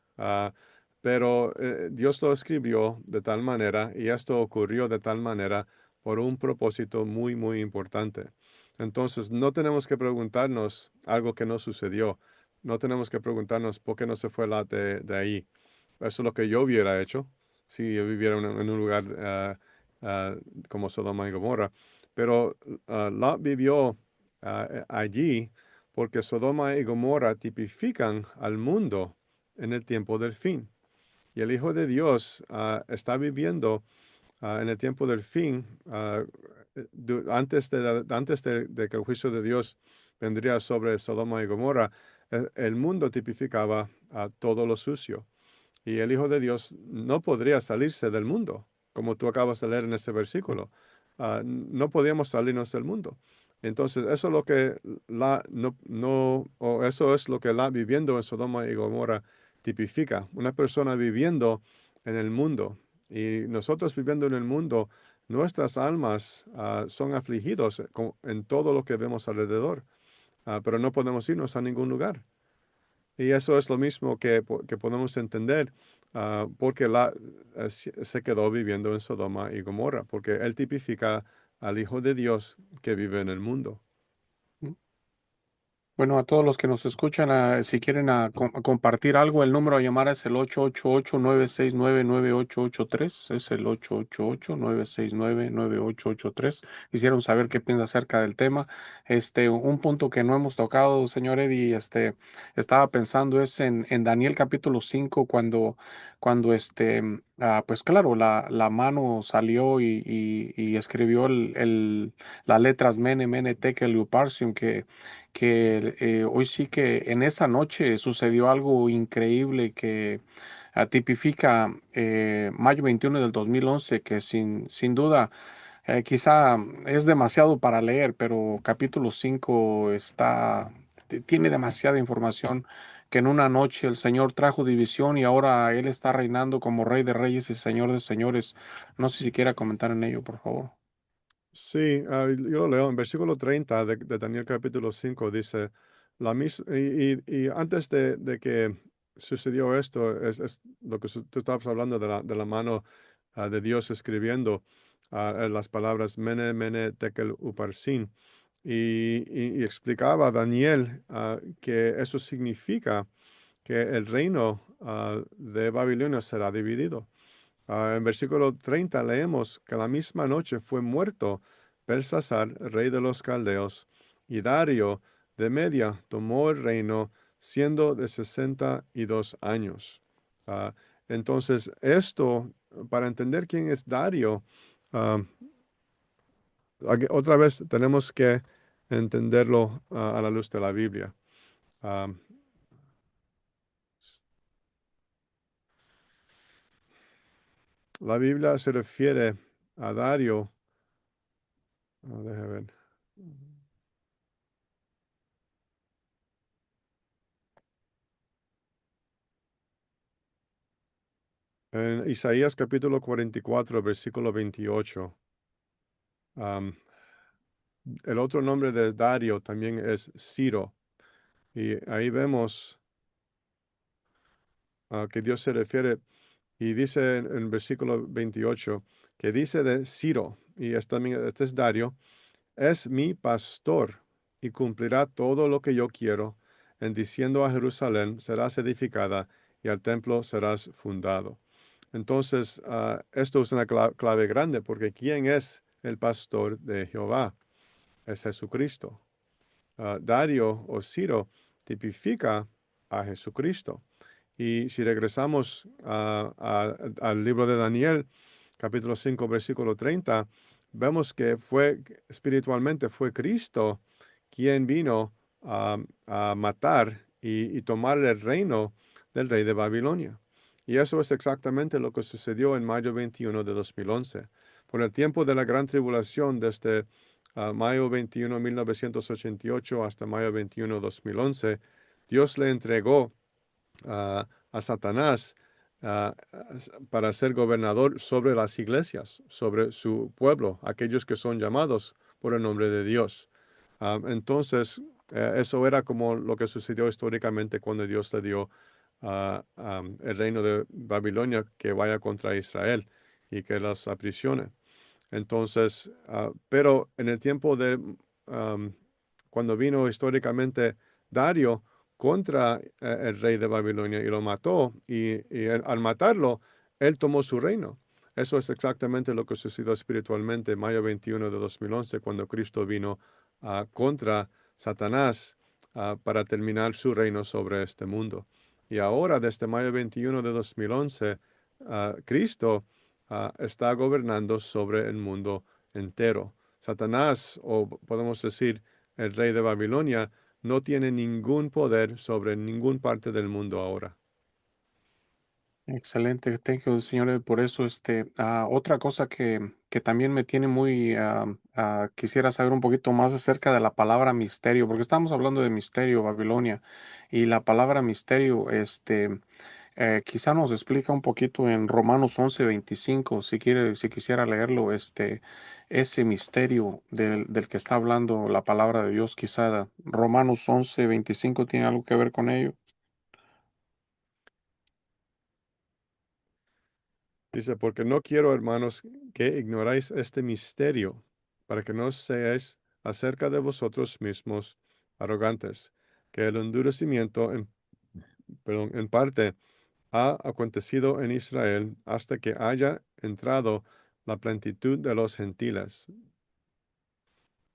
pero Dios lo escribió de tal manera y esto ocurrió de tal manera por un propósito muy, muy importante. Entonces, no tenemos que preguntarnos algo que no sucedió. No tenemos que preguntarnos por qué no se fue la de ahí. Eso es lo que yo hubiera hecho si yo viviera en un lugar ah, como Sodoma y Gomorra. Pero Lot vivió allí porque Sodoma y Gomorra tipifican al mundo en el tiempo del fin. Y el Hijo de Dios está viviendo en el tiempo del fin, antes de que el juicio de Dios vendría sobre Sodoma y Gomorra. El mundo tipificaba a todo lo sucio. Y el Hijo de Dios no podría salirse del mundo, como tú acabas de leer en ese versículo. No podíamos salirnos del mundo. Entonces, eso es lo que o eso es lo que la viviendo en Sodoma y Gomorra tipifica. Una persona viviendo en el mundo. Y nosotros viviendo en el mundo, nuestras almas son afligidos en todo lo que vemos alrededor. Pero no podemos irnos a ningún lugar. Y eso es lo mismo que podemos entender porque se quedó viviendo en Sodoma y Gomorra, porque él tipifica al Hijo de Dios que vive en el mundo. Bueno, a todos los que nos escuchan, si quieren a compartir algo, el número a llamar es el 888-969-9883. Es el 888-969-9883. Quisieron saber qué piensa acerca del tema. Un punto que no hemos tocado, señor Eddie, estaba pensando es en Daniel capítulo 5, cuando pues claro, la mano salió y escribió las letras Mene, Mene, Tekel, Uparsim, que hoy sí que en esa noche sucedió algo increíble que tipifica mayo 21 del 2011, que sin duda quizá es demasiado para leer, pero capítulo 5 tiene demasiada información, que en una noche el Señor trajo división y ahora Él está reinando como Rey de Reyes y Señor de Señores. No sé si quiera comentar en ello, por favor. Sí, yo lo leo en versículo 30 de Daniel capítulo 5 dice, y antes de que sucedió esto, es lo que tú estabas hablando de la mano de Dios escribiendo las palabras Mene, Mene, Tekel, Uparsin, y explicaba a Daniel que eso significa que el reino de Babilonia será dividido. En versículo 30 leemos que la misma noche fue muerto Belsasar, rey de los caldeos, y Dario de Media tomó el reino siendo de 62 años. Ah, entonces, esto, para entender quién es Dario, ah, otra vez tenemos que entenderlo a la luz de la Biblia. Ah, la Biblia se refiere a Dario. Déjame ver. En Isaías capítulo 44, versículo 28, am, el otro nombre de Dario también es Ciro. Y ahí vemos que Dios se refiere y dice en versículo 28 que dice de Ciro, y este es Dario, es mi pastor y cumplirá todo lo que yo quiero, en diciendo a Jerusalén serás edificada y al templo serás fundado. Entonces, esto es una clave grande porque ¿quién es el pastor de Jehová? Es Jesucristo. Dario o Ciro tipifica a Jesucristo. Y si regresamos al libro de Daniel, capítulo 5, versículo 30, vemos que espiritualmente fue Cristo quien vino a matar y tomar el reino del rey de Babilonia. Y eso es exactamente lo que sucedió en mayo 21 de 2011. Por el tiempo de la gran tribulación, desde mayo 21, 1988 hasta mayo 21, 2011, Dios le entregó a Satanás para ser gobernador sobre las iglesias, sobre su pueblo, aquellos que son llamados por el nombre de Dios. Entonces, eso era como lo que sucedió históricamente cuando Dios le dio el reino de Babilonia que vaya contra Israel y que los aprisione. Entonces, pero en el tiempo de cuando vino históricamente Dario contra el rey de Babilonia y lo mató, y al matarlo, él tomó su reino. Eso es exactamente lo que sucedió espiritualmente en mayo 21 de 2011, cuando Cristo vino contra Satanás para terminar su reino sobre este mundo. Y ahora, desde mayo 21 de 2011, Cristo está gobernando sobre el mundo entero. Satanás, o podemos decir el rey de Babilonia, no tiene ningún poder sobre ninguna parte del mundo ahora. Excelente, thank you, señores, por eso. Otra cosa que también me tiene muy, quisiera saber un poquito más acerca de la palabra misterio, porque estamos hablando de misterio, Babilonia, y la palabra misterio, quizá nos explica un poquito en Romanos 11:25, si quisiera leerlo, ese misterio del que está hablando la palabra de Dios, quizá Romanos 11:25 tiene algo que ver con ello. Dice, porque no quiero, hermanos, que ignoráis este misterio, para que no seáis acerca de vosotros mismos arrogantes, que el endurecimiento en parte ha acontecido en Israel hasta que haya entrado la plenitud de los gentiles.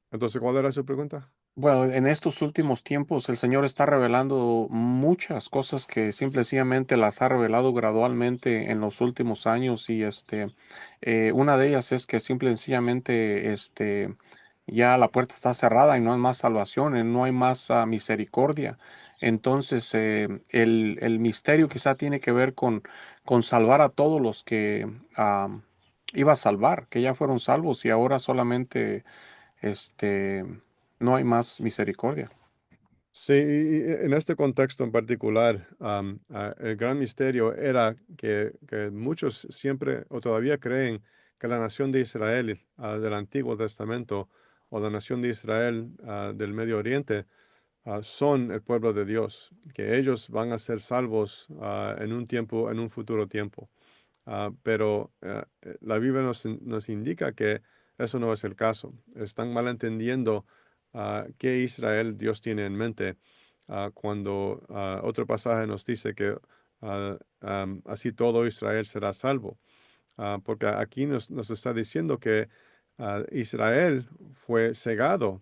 Entonces, ¿cuál era su pregunta? Bueno, en estos últimos tiempos el Señor está revelando muchas cosas que simplemente las ha revelado gradualmente en los últimos años, y una de ellas es que simple y sencillamente ya la puerta está cerrada y no hay más salvación, no hay más misericordia. Entonces el misterio quizá tiene que ver con salvar a todos los que iba a salvar, que ya fueron salvos, y ahora solamente este, no hay más misericordia. Sí, y en este contexto en particular, el gran misterio era que muchos siempre o todavía creen que la nación de Israel del Antiguo Testamento o la nación de Israel del Medio Oriente son el pueblo de Dios, que ellos van a ser salvos en un tiempo, en un futuro tiempo. Pero la Biblia nos indica que eso no es el caso. Están malentendiendo qué Israel Dios tiene en mente cuando otro pasaje nos dice que así todo Israel será salvo. Porque aquí nos está diciendo que Israel fue cegado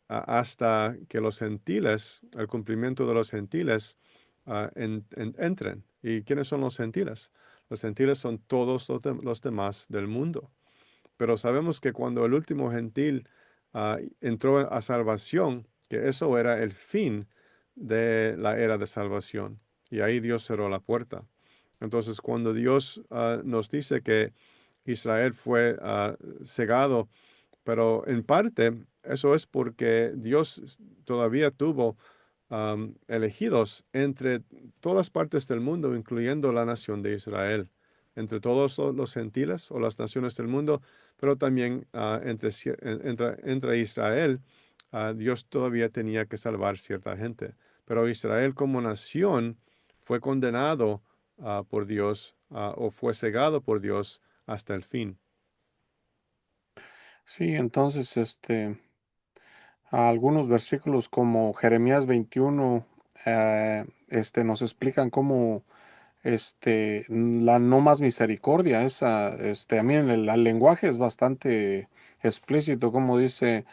hasta que los gentiles, el cumplimiento de los gentiles, entren. ¿Y quiénes son los gentiles? Los gentiles son todos los demás del mundo. Pero sabemos que cuando el último gentil entró a salvación, que eso era el fin de la era de salvación. Y ahí Dios cerró la puerta. Entonces, cuando Dios nos dice que Israel fue cegado, pero en parte eso es porque Dios todavía tuvo elegidos entre todas partes del mundo, incluyendo la nación de Israel, entre todos los gentiles o las naciones del mundo, pero también entre Israel, Dios todavía tenía que salvar cierta gente. Pero Israel como nación fue condenado por Dios o fue cegado por Dios hasta el fin. Sí, entonces, algunos versículos como Jeremías 21, nos explican cómo, la no más misericordia, a mí el lenguaje es bastante explícito, como dice.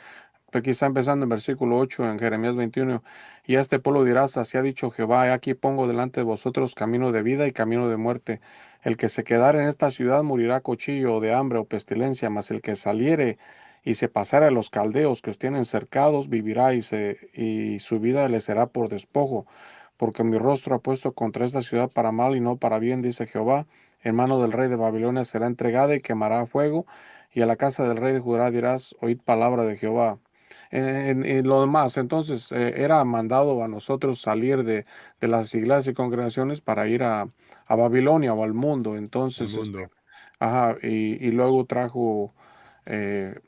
quizá empezando en versículo 8 en Jeremías 21. Y a este pueblo dirás, así ha dicho Jehová, he aquí pongo delante de vosotros camino de vida y camino de muerte. El que se quedare en esta ciudad morirá a cuchillo o de hambre o pestilencia, mas el que saliere y se pasare a los caldeos que os tienen cercados, vivirá y su vida le será por despojo. Porque mi rostro ha puesto contra esta ciudad para mal y no para bien, dice Jehová. En mano del rey de Babilonia será entregada y quemará a fuego, y a la casa del rey de Judá dirás, oíd palabra de Jehová. En lo demás, entonces, era mandado a nosotros salir de las iglesias y congregaciones para ir a Babilonia o al mundo. al Entonces, mundo. ajá, y luego trajo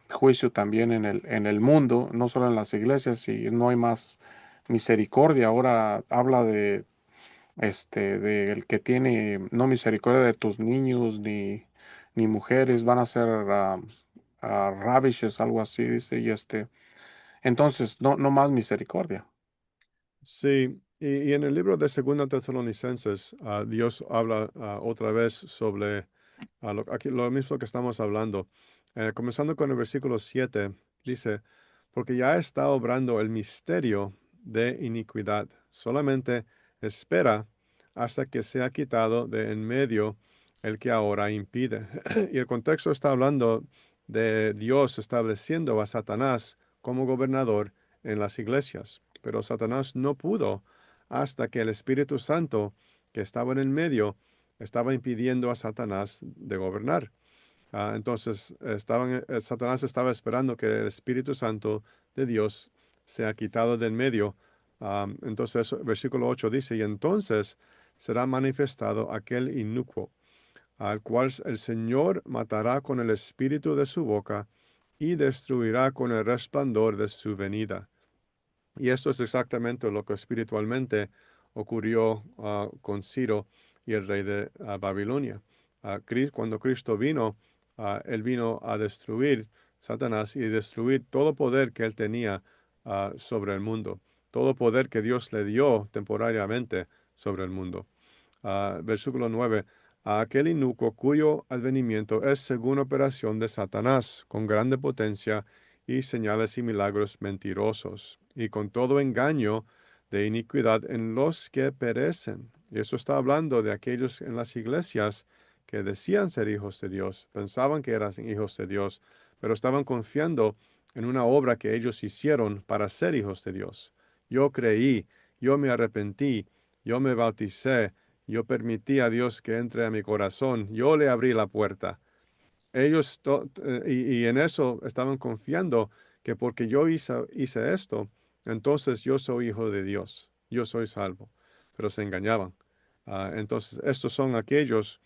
juicio también en el mundo, no solo en las iglesias, y no hay más misericordia. Ahora habla de el que tiene no misericordia de tus niños ni mujeres, van a ser ravishes, algo así, dice, entonces no más misericordia. Sí, y en el libro de Segunda Tesalonicenses, Dios habla otra vez sobre aquí, lo mismo que estamos hablando. Comenzando con el versículo 7, dice, porque ya está obrando el misterio de iniquidad. Solamente espera hasta que sea quitado de en medio el que ahora impide. Y el contexto está hablando de Dios estableciendo a Satanás como gobernador en las iglesias. Pero Satanás no pudo hasta que el Espíritu Santo, que estaba en el medio, estaba impidiendo a Satanás de gobernar. Entonces, Satanás estaba esperando que el Espíritu Santo de Dios sea quitado del medio. Entonces, versículo 8 dice, y entonces será manifestado aquel inicuo, al cual el Señor matará con el espíritu de su boca y destruirá con el resplandor de su venida. Y esto es exactamente lo que espiritualmente ocurrió con Ciro y el rey de Babilonia. Cuando Cristo vino, él vino a destruir Satanás y destruir todo poder que él tenía sobre el mundo, todo poder que Dios le dio temporariamente sobre el mundo. Versículo 9. A aquel inicuo cuyo advenimiento es según operación de Satanás, con grande potencia y señales y milagros mentirosos, y con todo engaño de iniquidad en los que perecen. Y eso está hablando de aquellos en las iglesias que decían ser hijos de Dios, pensaban que eran hijos de Dios, pero estaban confiando en una obra que ellos hicieron para ser hijos de Dios. Yo creí, yo me arrepentí, yo me bauticé, yo permití a Dios que entre a mi corazón, yo le abrí la puerta. Y en eso estaban confiando que porque yo hice esto, entonces yo soy hijo de Dios, yo soy salvo, pero se engañaban. Entonces, estos son aquellos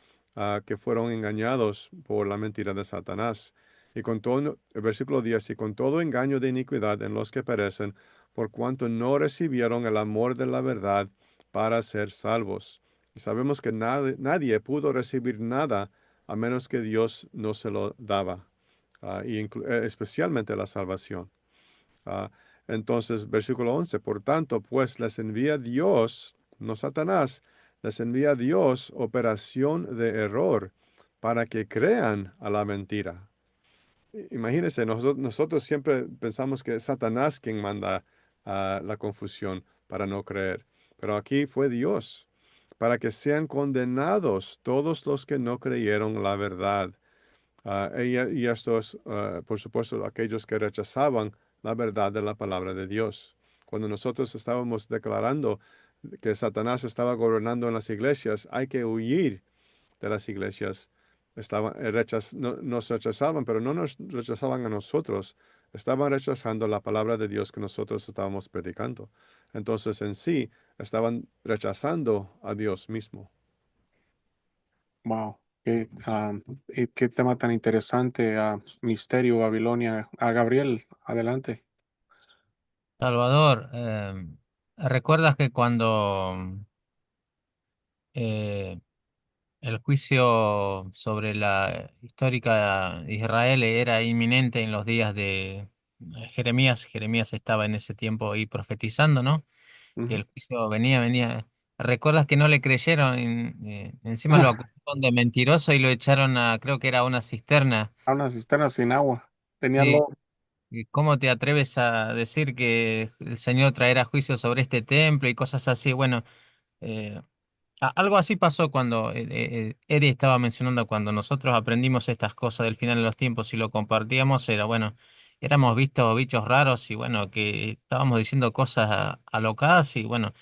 que fueron engañados por la mentira de Satanás. Y con todo, el versículo 10, y con todo engaño de iniquidad en los que perecen, por cuanto no recibieron el amor de la verdad para ser salvos. Y sabemos que nadie pudo recibir nada a menos que Dios no se lo daba, especialmente la salvación. Ah, entonces, versículo 11, por tanto, pues les envía Dios, no Satanás, les envía Dios operación de error para que crean a la mentira. Imagínense, nosotros siempre pensamos que es Satanás quien manda la confusión para no creer, pero aquí fue Dios, para que sean condenados todos los que no creyeron la verdad. Y estos, por supuesto, aquellos que rechazaban la verdad de la palabra de Dios. Cuando nosotros estábamos declarando que Satanás estaba gobernando en las iglesias, hay que huir de las iglesias. Nos rechazaban, pero no nos rechazaban a nosotros. Estaban rechazando la palabra de Dios que nosotros estábamos predicando. Entonces, en sí, estaban rechazando a Dios mismo. Wow, y qué tema tan interesante, Misterio, Babilonia. A Gabriel, adelante. Salvador, ¿recuerdas que cuando eh, el juicio sobre la histórica Israel era inminente en los días de Jeremías? Jeremías estaba en ese tiempo ahí profetizando, ¿no? Que Ujú. el juicio venía. ¿Recuerdas que no le creyeron? Encima lo acusaron de mentiroso y lo echaron a, creo que era una cisterna. A una cisterna sin agua. Tenía Sí, lodo. ¿Y cómo te atreves a decir que el Señor traerá juicio sobre este templo y cosas así? Bueno, eh, algo así pasó cuando Eddie estaba mencionando cuando nosotros aprendimos estas cosas del final de los tiempos y lo compartíamos, era bueno, éramos vistos bichos raros y bueno, que estábamos diciendo cosas alocadas y bueno,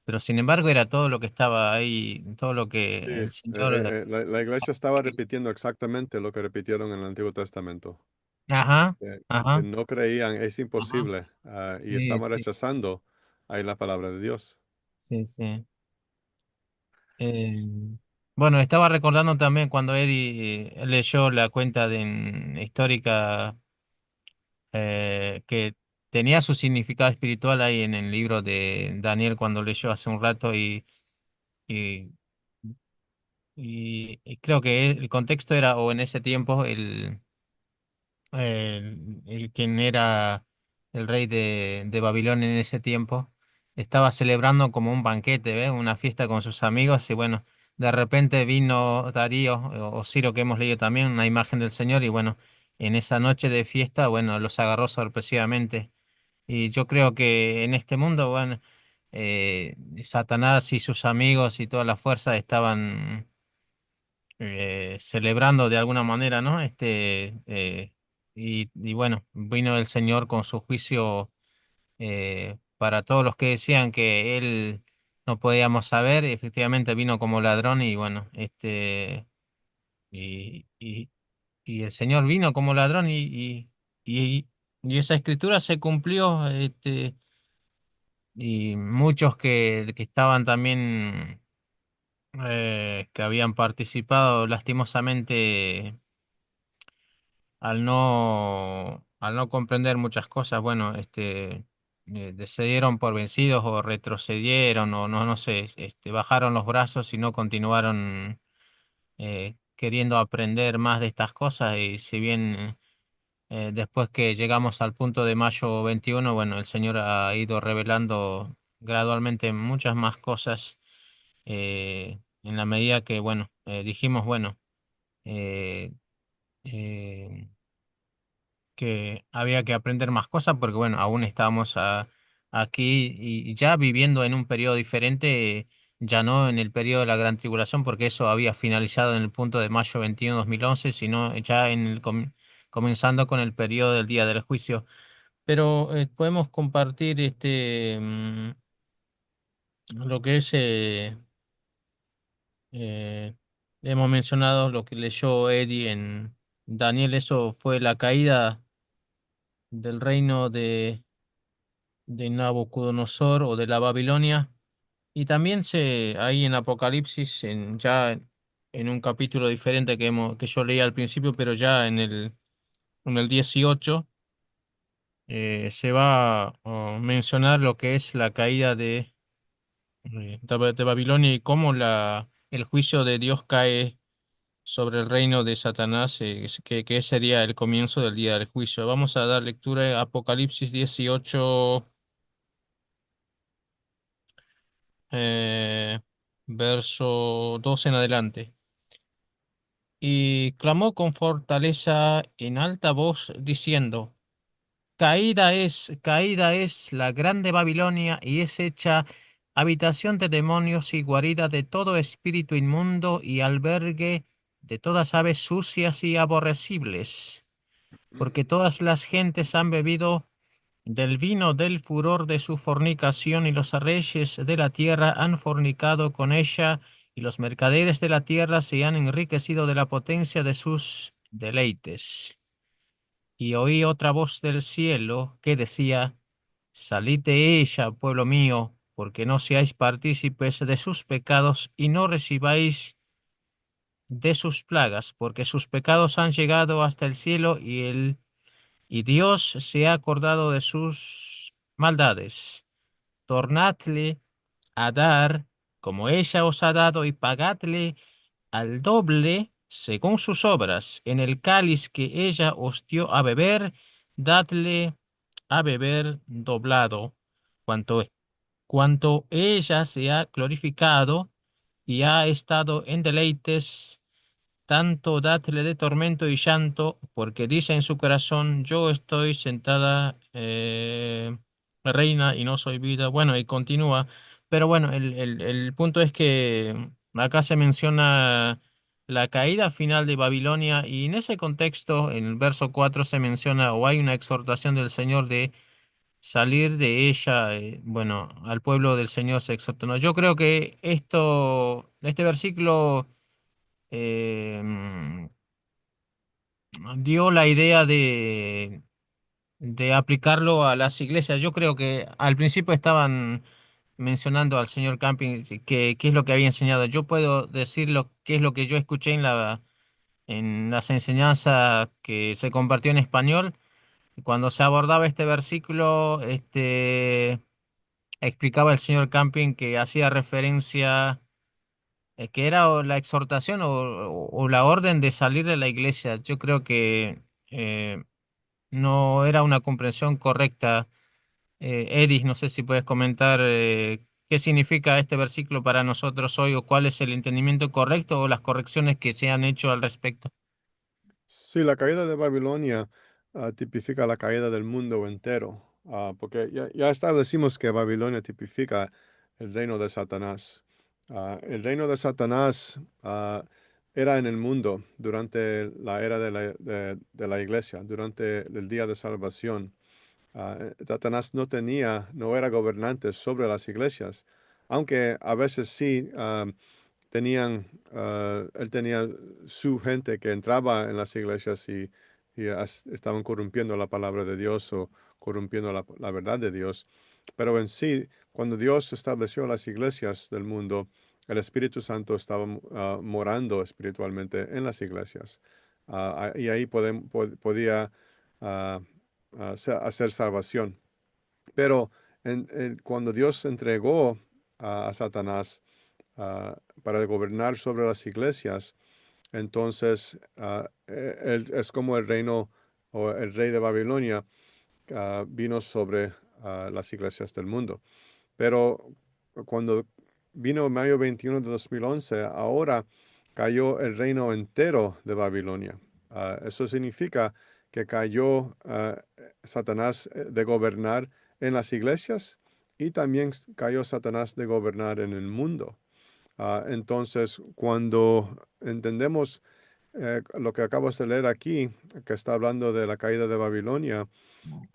pero sin embargo era todo lo que estaba ahí, todo lo que Sí, el Señor... la iglesia estaba repitiendo exactamente lo que repitieron en el Antiguo Testamento. Ajá, Que ajá, no creían, es ajá. imposible, y Sí, estaban sí, rechazando ahí la palabra de Dios. sí, sí. Eh, bueno, estaba recordando también cuando Eddie leyó la cuenta histórica que tenía su significado espiritual ahí en el libro de Daniel cuando leyó hace un rato y, y creo que el contexto era, o en ese tiempo, el quien era el rey de Babilonia en ese tiempo, estaba celebrando como un banquete, ¿ves? Una fiesta con sus amigos y bueno, de repente vino Darío o Ciro que hemos leído también, una imagen del Señor y bueno, en esa noche de fiesta, bueno, los agarró sorpresivamente. Y yo creo que en este mundo, bueno, Satanás y sus amigos y todas las fuerzas estaban celebrando de alguna manera, ¿no? Y bueno, vino el Señor con su juicio para todos los que decían que Él no podíamos saber, y efectivamente vino como ladrón y bueno, y, y, y el Señor vino como ladrón y, y esa escritura se cumplió, y muchos que estaban también, que habían participado lastimosamente al no comprender muchas cosas, bueno, se dieron por vencidos o retrocedieron o no, no sé, bajaron los brazos y no continuaron queriendo aprender más de estas cosas y si bien después que llegamos al punto de mayo 21 bueno, el Señor ha ido revelando gradualmente muchas más cosas en la medida que, bueno, dijimos, bueno, eh, eh, que había que aprender más cosas porque, bueno, aún estábamos aquí y ya viviendo en un periodo diferente, ya no en el periodo de la Gran Tribulación, porque eso había finalizado en el punto de mayo 21 2011 sino ya en comenzando con el periodo del día del juicio. Pero podemos compartir lo que es, eh, hemos mencionado lo que leyó Eddie en Daniel, eso fue la caída del reino de Nabucodonosor o de la Babilonia. Y también ahí en Apocalipsis, en un capítulo diferente que yo leí al principio, pero ya en el 18, se va a mencionar lo que es la caída de Babilonia y cómo el juicio de Dios cae sobre el reino de Satanás, que sería el comienzo del día del juicio. Vamos a dar lectura a Apocalipsis 18. eh, Verso 2 en adelante. Y clamó con fortaleza en alta voz, diciendo, caída es la grande Babilonia y es hecha habitación de demonios y guarida de todo espíritu inmundo y albergue de todas aves sucias y aborrecibles, porque todas las gentes han bebido del vino del furor de su fornicación, y los reyes de la tierra han fornicado con ella, y los mercaderes de la tierra se han enriquecido de la potencia de sus deleites. Y oí otra voz del cielo que decía, Salid de ella, pueblo mío, porque no seáis partícipes de sus pecados y no recibáis de sus plagas, porque sus pecados han llegado hasta el cielo y Dios se ha acordado de sus maldades. Tornadle a dar como ella os ha dado y pagadle al doble según sus obras. En el cáliz que ella os dio a beber, dadle a beber doblado, cuanto, cuanto ella se ha glorificado y ha estado en deleites, tanto dátle de tormento y llanto, porque dice en su corazón, yo estoy sentada reina y no soy vida. Bueno, y continúa. Pero bueno, el punto es que acá se menciona la caída final de Babilonia y en ese contexto, en el verso 4 se menciona o hay una exhortación del Señor de salir de ella, bueno, al pueblo del Señor se exhortó. No, yo creo que este versículo eh, dio la idea de aplicarlo a las iglesias. Yo creo que al principio estaban mencionando al señor Camping que qué es lo que había enseñado. Yo puedo decir qué es lo que yo escuché en las enseñanzas que se compartió en español. Cuando se abordaba este versículo, explicaba el señor Camping que hacía referencia, que era o la exhortación o la orden de salir de la iglesia. Yo creo que no era una comprensión correcta. Edis, no sé si puedes comentar qué significa este versículo para nosotros hoy o cuál es el entendimiento correcto o las correcciones que se han hecho al respecto. Sí, la caída de Babilonia tipifica la caída del mundo entero, porque ya establecimos que Babilonia tipifica el reino de Satanás. El reino de Satanás era en el mundo durante la era de la iglesia, durante el día de salvación. Satanás no era gobernante sobre las iglesias, aunque a veces sí él tenía su gente que entraba en las iglesias y estaban corrompiendo la palabra de Dios o corrompiendo la verdad de Dios. Pero en sí, cuando Dios estableció las iglesias del mundo, el Espíritu Santo estaba morando espiritualmente en las iglesias. Y ahí podía ah, hacer salvación. Pero cuando Dios entregó a Satanás para gobernar sobre las iglesias, entonces él es como el reino o el rey de Babilonia vino sobre las iglesias del mundo. Pero cuando vino mayo 21 de 2011, ahora cayó el reino entero de Babilonia. Eso significa que cayó Satanás de gobernar en las iglesias y también cayó Satanás de gobernar en el mundo. Entonces, cuando entendemos lo que acabas de leer aquí, que está hablando de la caída de Babilonia,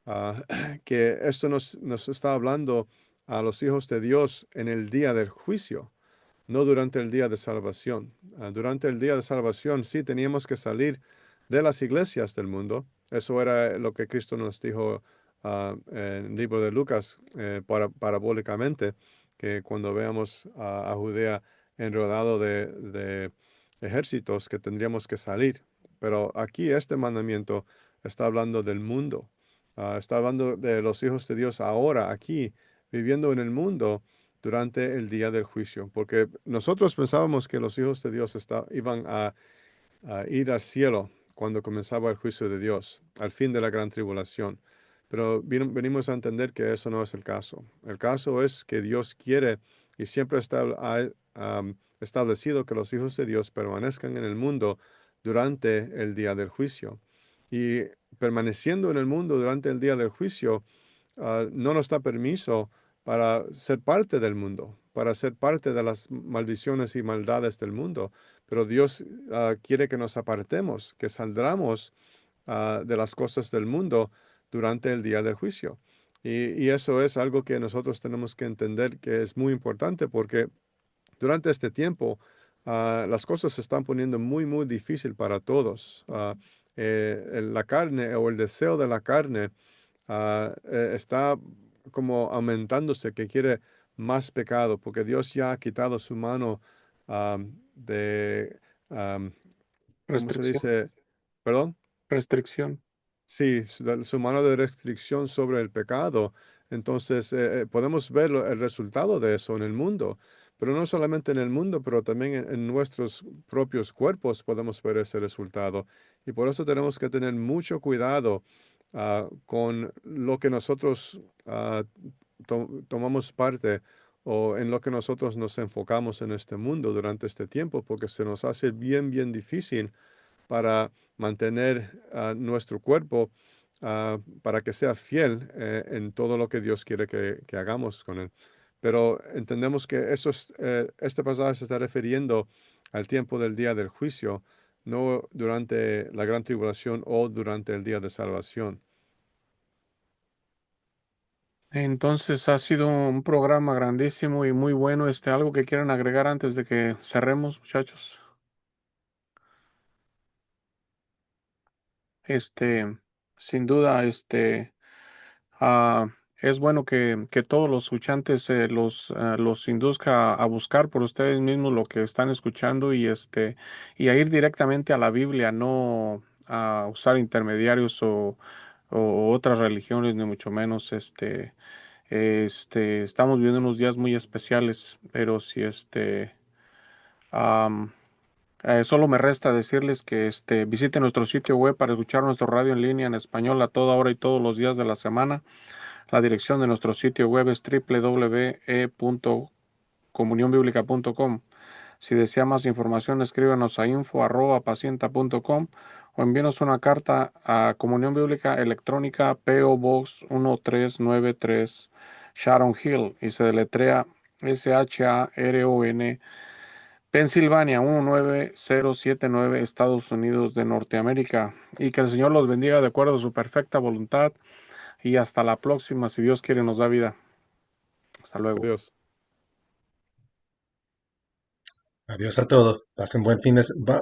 ah, que esto nos está hablando a los hijos de Dios en el día del juicio, no durante el día de salvación. Durante el día de salvación sí teníamos que salir de las iglesias del mundo. Eso era lo que Cristo nos dijo en el libro de Lucas parabólicamente, que cuando veamos a Judea enrodado de ejércitos, que tendríamos que salir. Pero aquí este mandamiento está hablando del mundo. Está hablando de los hijos de Dios ahora, aquí, viviendo en el mundo durante el día del juicio, porque nosotros pensábamos que los hijos de Dios iban a ir al cielo cuando comenzaba el juicio de Dios, al fin de la gran tribulación. Pero venimos a entender que eso no es el caso. El caso es que Dios quiere y siempre ha establecido que los hijos de Dios permanezcan en el mundo durante el día del juicio. Y permaneciendo en el mundo durante el día del juicio, no nos da permiso para ser parte del mundo, para ser parte de las maldiciones y maldades del mundo. Pero Dios quiere que nos apartemos, que saldramos de las cosas del mundo durante el día del juicio. Y eso es algo que nosotros tenemos que entender que es muy importante porque durante este tiempo las cosas se están poniendo muy, muy difícil para todos. La carne o el deseo de la carne está como aumentándose, que quiere más pecado, porque Dios ya ha quitado su mano de, am, ¿cómo se Restricción, dice? ¿Perdón? restricción. Sí, su mano de restricción sobre el pecado. Entonces, podemos ver el resultado de eso en el mundo, pero no solamente en el mundo, pero también en nuestros propios cuerpos podemos ver ese resultado. Y por eso tenemos que tener mucho cuidado con lo que nosotros tomamos parte o en lo que nosotros nos enfocamos en este mundo durante este tiempo, porque se nos hace bien, bien difícil para mantener nuestro cuerpo para que sea fiel en todo lo que Dios quiere que hagamos con él. Pero entendemos que este pasaje se está refiriendo al tiempo del día del juicio, no durante la gran tribulación o durante el día de salvación. Entonces ha sido un programa grandísimo y muy bueno. ¿Algo que quieran agregar antes de que cerremos, muchachos? Este, Sin duda, ah, es bueno que todos los escuchantes los induzca a buscar por ustedes mismos lo que están escuchando y a ir directamente a la Biblia, no a usar intermediarios o otras religiones, ni mucho menos. Estamos viviendo unos días muy especiales, pero si am, solo me resta decirles que visiten nuestro sitio web para escuchar nuestro radio en línea en español a toda hora y todos los días de la semana. La dirección de nuestro sitio web es www.comunionbiblica.com. Si desea más información, escríbanos a info@pacienta.com o envíenos una carta a Comunión Bíblica Electrónica P.O. Box 1393 Sharon Hill y se deletrea SHARON, Pensilvania 19079, Estados Unidos de Norteamérica. Y que el Señor los bendiga de acuerdo a su perfecta voluntad. Y hasta la próxima, si Dios quiere, nos da vida. Hasta luego. Adiós. Adiós a todos. Pasen buen fin de semana.